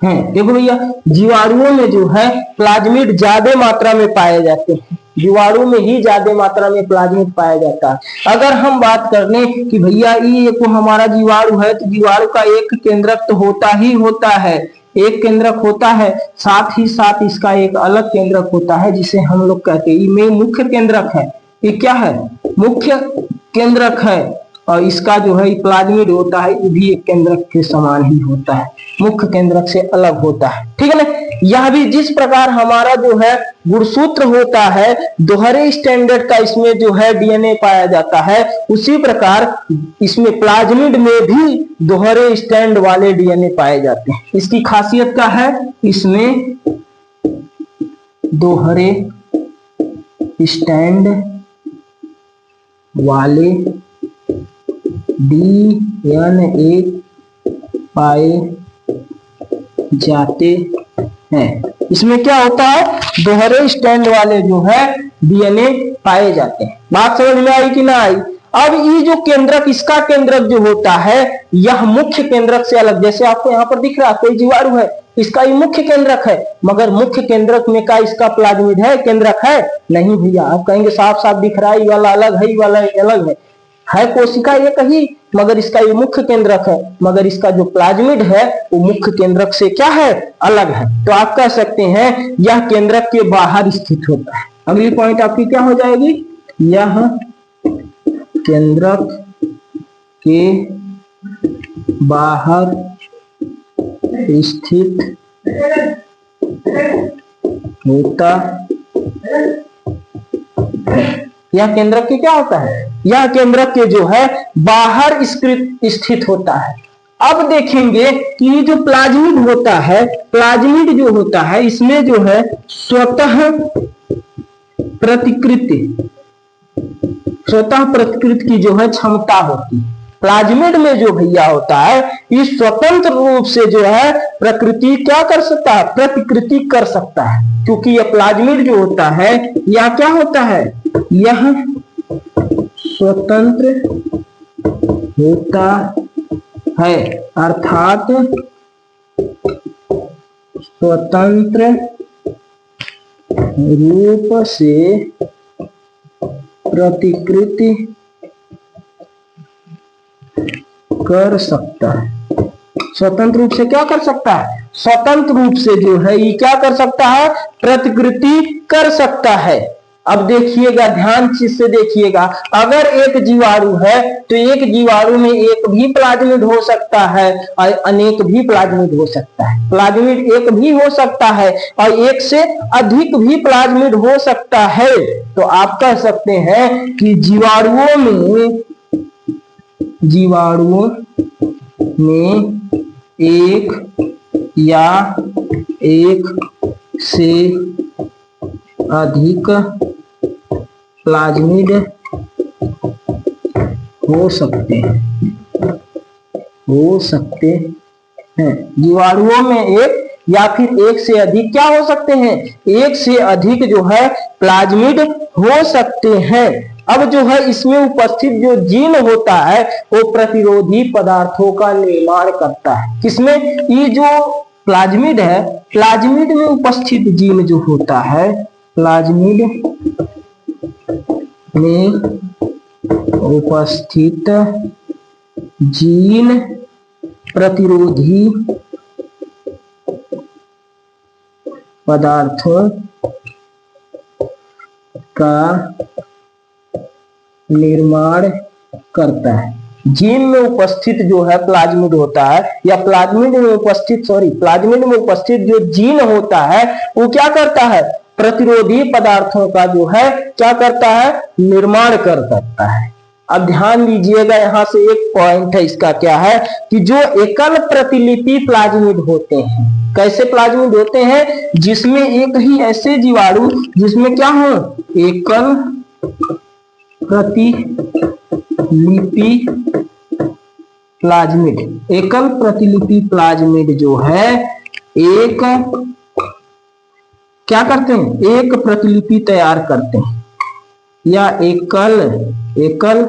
हैं। देखो भैया, जीवाणुओं में जो है प्लाज्मिड ज्यादा मात्रा में पाए जाते हैं, जीवाणु में ही ज्यादा मात्रा में प्लाज्मिड पाया जाता है। अगर हम बात कर लें कि भैया ये को हमारा जीवाणु है, तो जीवाणु का एक केंद्रक तो होता ही होता है, एक केंद्रक होता है, साथ ही साथ इसका एक अलग केंद्रक होता है जिसे हम लोग कहते हैं ये मुख्य केंद्रक है। ये क्या है, मुख्य केंद्रक है। और इसका जो है प्लाज्मिड होता है, ये भी एक केंद्रक के समान ही होता है, मुख्य केंद्रक से अलग होता है। ठीक है ना, यह भी जिस प्रकार हमारा जो है गुणसूत्र होता है, दोहरे स्टैंडर्ड का इसमें जो है डीएनए पाया जाता है, उसी प्रकार इसमें प्लाज्मिड में भी दोहरे स्टैंड वाले डीएनए पाए जाते हैं। इसकी खासियत क्या है, इसमें दोहरे स्टैंड वाले डीएनए पाए जाते हैं। इसमें क्या होता है, दोहरे स्टैंड वाले जो है डीएनए पाए जाते हैं। बात समझ में आई कि ना आई? अब ये जो केंद्रक, इसका केंद्रक जो होता है, यह मुख्य केंद्रक से अलग, जैसे आपको यहाँ पर दिख रहा है कोई जीवाणु है, इसका ये मुख्य केंद्रक है, मगर मुख्य केंद्रक में का इसका प्लाज्मिड है, केंद्रक है नहीं भैया। आप कहेंगे साफ साफ दिख रहा है, ये वाला अलग है, ये वाला अलग है कोशिका एक ही, मगर इसका ये मुख्य केंद्रक है, मगर इसका जो प्लाज्मिड है वो मुख्य केंद्रक से क्या है, अलग है। तो आप कह सकते हैं यह केंद्रक के बाहर स्थित होता है। अगली पॉइंट आपकी क्या हो जाएगी, यह केंद्रक के बाहर स्थित होता है। यह केंद्रक के क्या होता है, यह केंद्रक के जो है बाहर स्थित होता है। अब देखेंगे कि जो प्लाज्मिड होता है, प्लाज्मिड जो होता है इसमें जो है स्वतः प्रतिकृति की जो है क्षमता होती है। प्लाज्मिड में जो भैया होता है, ये स्वतंत्र रूप से जो है प्रकृति क्या कर सकता है, प्रतिकृति कर सकता है, क्योंकि यह प्लाज्मिड जो होता है यह क्या होता है, यह स्वतंत्र होता है, अर्थात स्वतंत्र रूप से प्रतिकृति कर सकता है। स्वतंत्र रूप से क्या कर सकता है, स्वतंत्र रूप से जो है ये क्या कर सकता है, प्रतिकृति कर सकता है। अब देखिएगा, ध्यान से देखिएगा, अगर एक जीवाणु है तो एक जीवाणु में एक भी प्लाज्मिड हो सकता है और अनेक भी प्लाज्मिड हो सकता है। प्लाज्मिड एक भी हो सकता है और एक से अधिक भी प्लाज्मिड हो सकता है। तो आप कह सकते हैं कि जीवाणुओं में एक या एक से अधिक प्लाज्मिड हो सकते हैं। जीवाणुओं में एक या फिर एक से अधिक क्या हो सकते हैं, एक से अधिक जो है प्लाज्मिड हो सकते हैं। अब जो है इसमें उपस्थित जो जीन होता है वो प्रतिरोधी पदार्थों का निर्माण करता है। किसमें, ये जो प्लाज्मिड है, प्लाज्मिड में उपस्थित जीन जो होता है, प्लाज्मिड में उपस्थित जीन प्रतिरोधी पदार्थों का निर्माण करता है। जीन में उपस्थित जो है प्लाज्मिड होता है, या प्लाज्मिड में उपस्थित जो जीन होता है वो क्या करता है, प्रतिरोधी पदार्थों का जो है क्या करता है, निर्माण कर सकता है। अब ध्यान दीजिएगा, यहां से एक पॉइंट है इसका, क्या है कि जो एकल प्रतिलिपि प्लाज्मिड होते हैं, कैसे प्लाज्मिड होते हैं, जिसमें एक ही ऐसे जीवाणु जिसमें क्या हो, एकल प्रतिलिपि प्लाज्मिड जो है एक क्या करते हैं, एक प्रतिलिपि तैयार करते हैं या एकल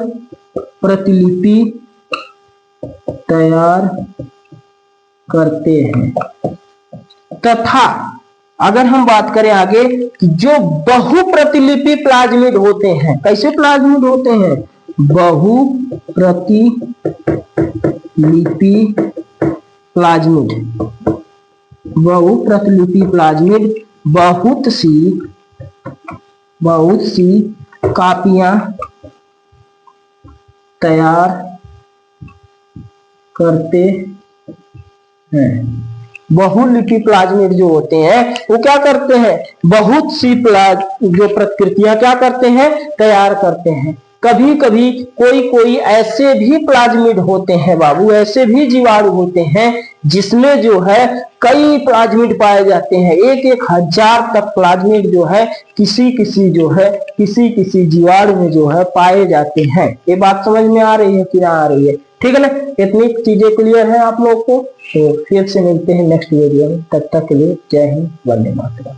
प्रतिलिपि तैयार करते हैं। तथा अगर हम बात करें आगे कि जो बहुप्रतिलिपि प्लाज्मिड होते हैं, कैसे प्लाज्मिड होते हैं, बहुप्रतिलिपि प्लाज्मिड बहुत सी कापियां तैयार करते हैं। बहुलिपि प्लाज्मिड जो होते हैं वो क्या करते हैं, बहुत सी जो प्रतिकृतियां क्या करते हैं, तैयार करते हैं। कभी कभी कोई ऐसे भी प्लाज्मिड होते हैं बाबू, ऐसे भी जीवाणु होते हैं जिसमें जो है कई प्लाज्मिड पाए जाते हैं, 1,000 तक प्लाज्मिड जो है किसी जीवाणु में जो है पाए जाते हैं। ये बात समझ में आ रही है कि ना आ रही है, ठीक है ना, इतनी चीजें क्लियर है आप लोग को। तो फिर से मिलते हैं नेक्स्ट वीडियो में, तब तक के लिए जय हिंद, वंदे मातरम।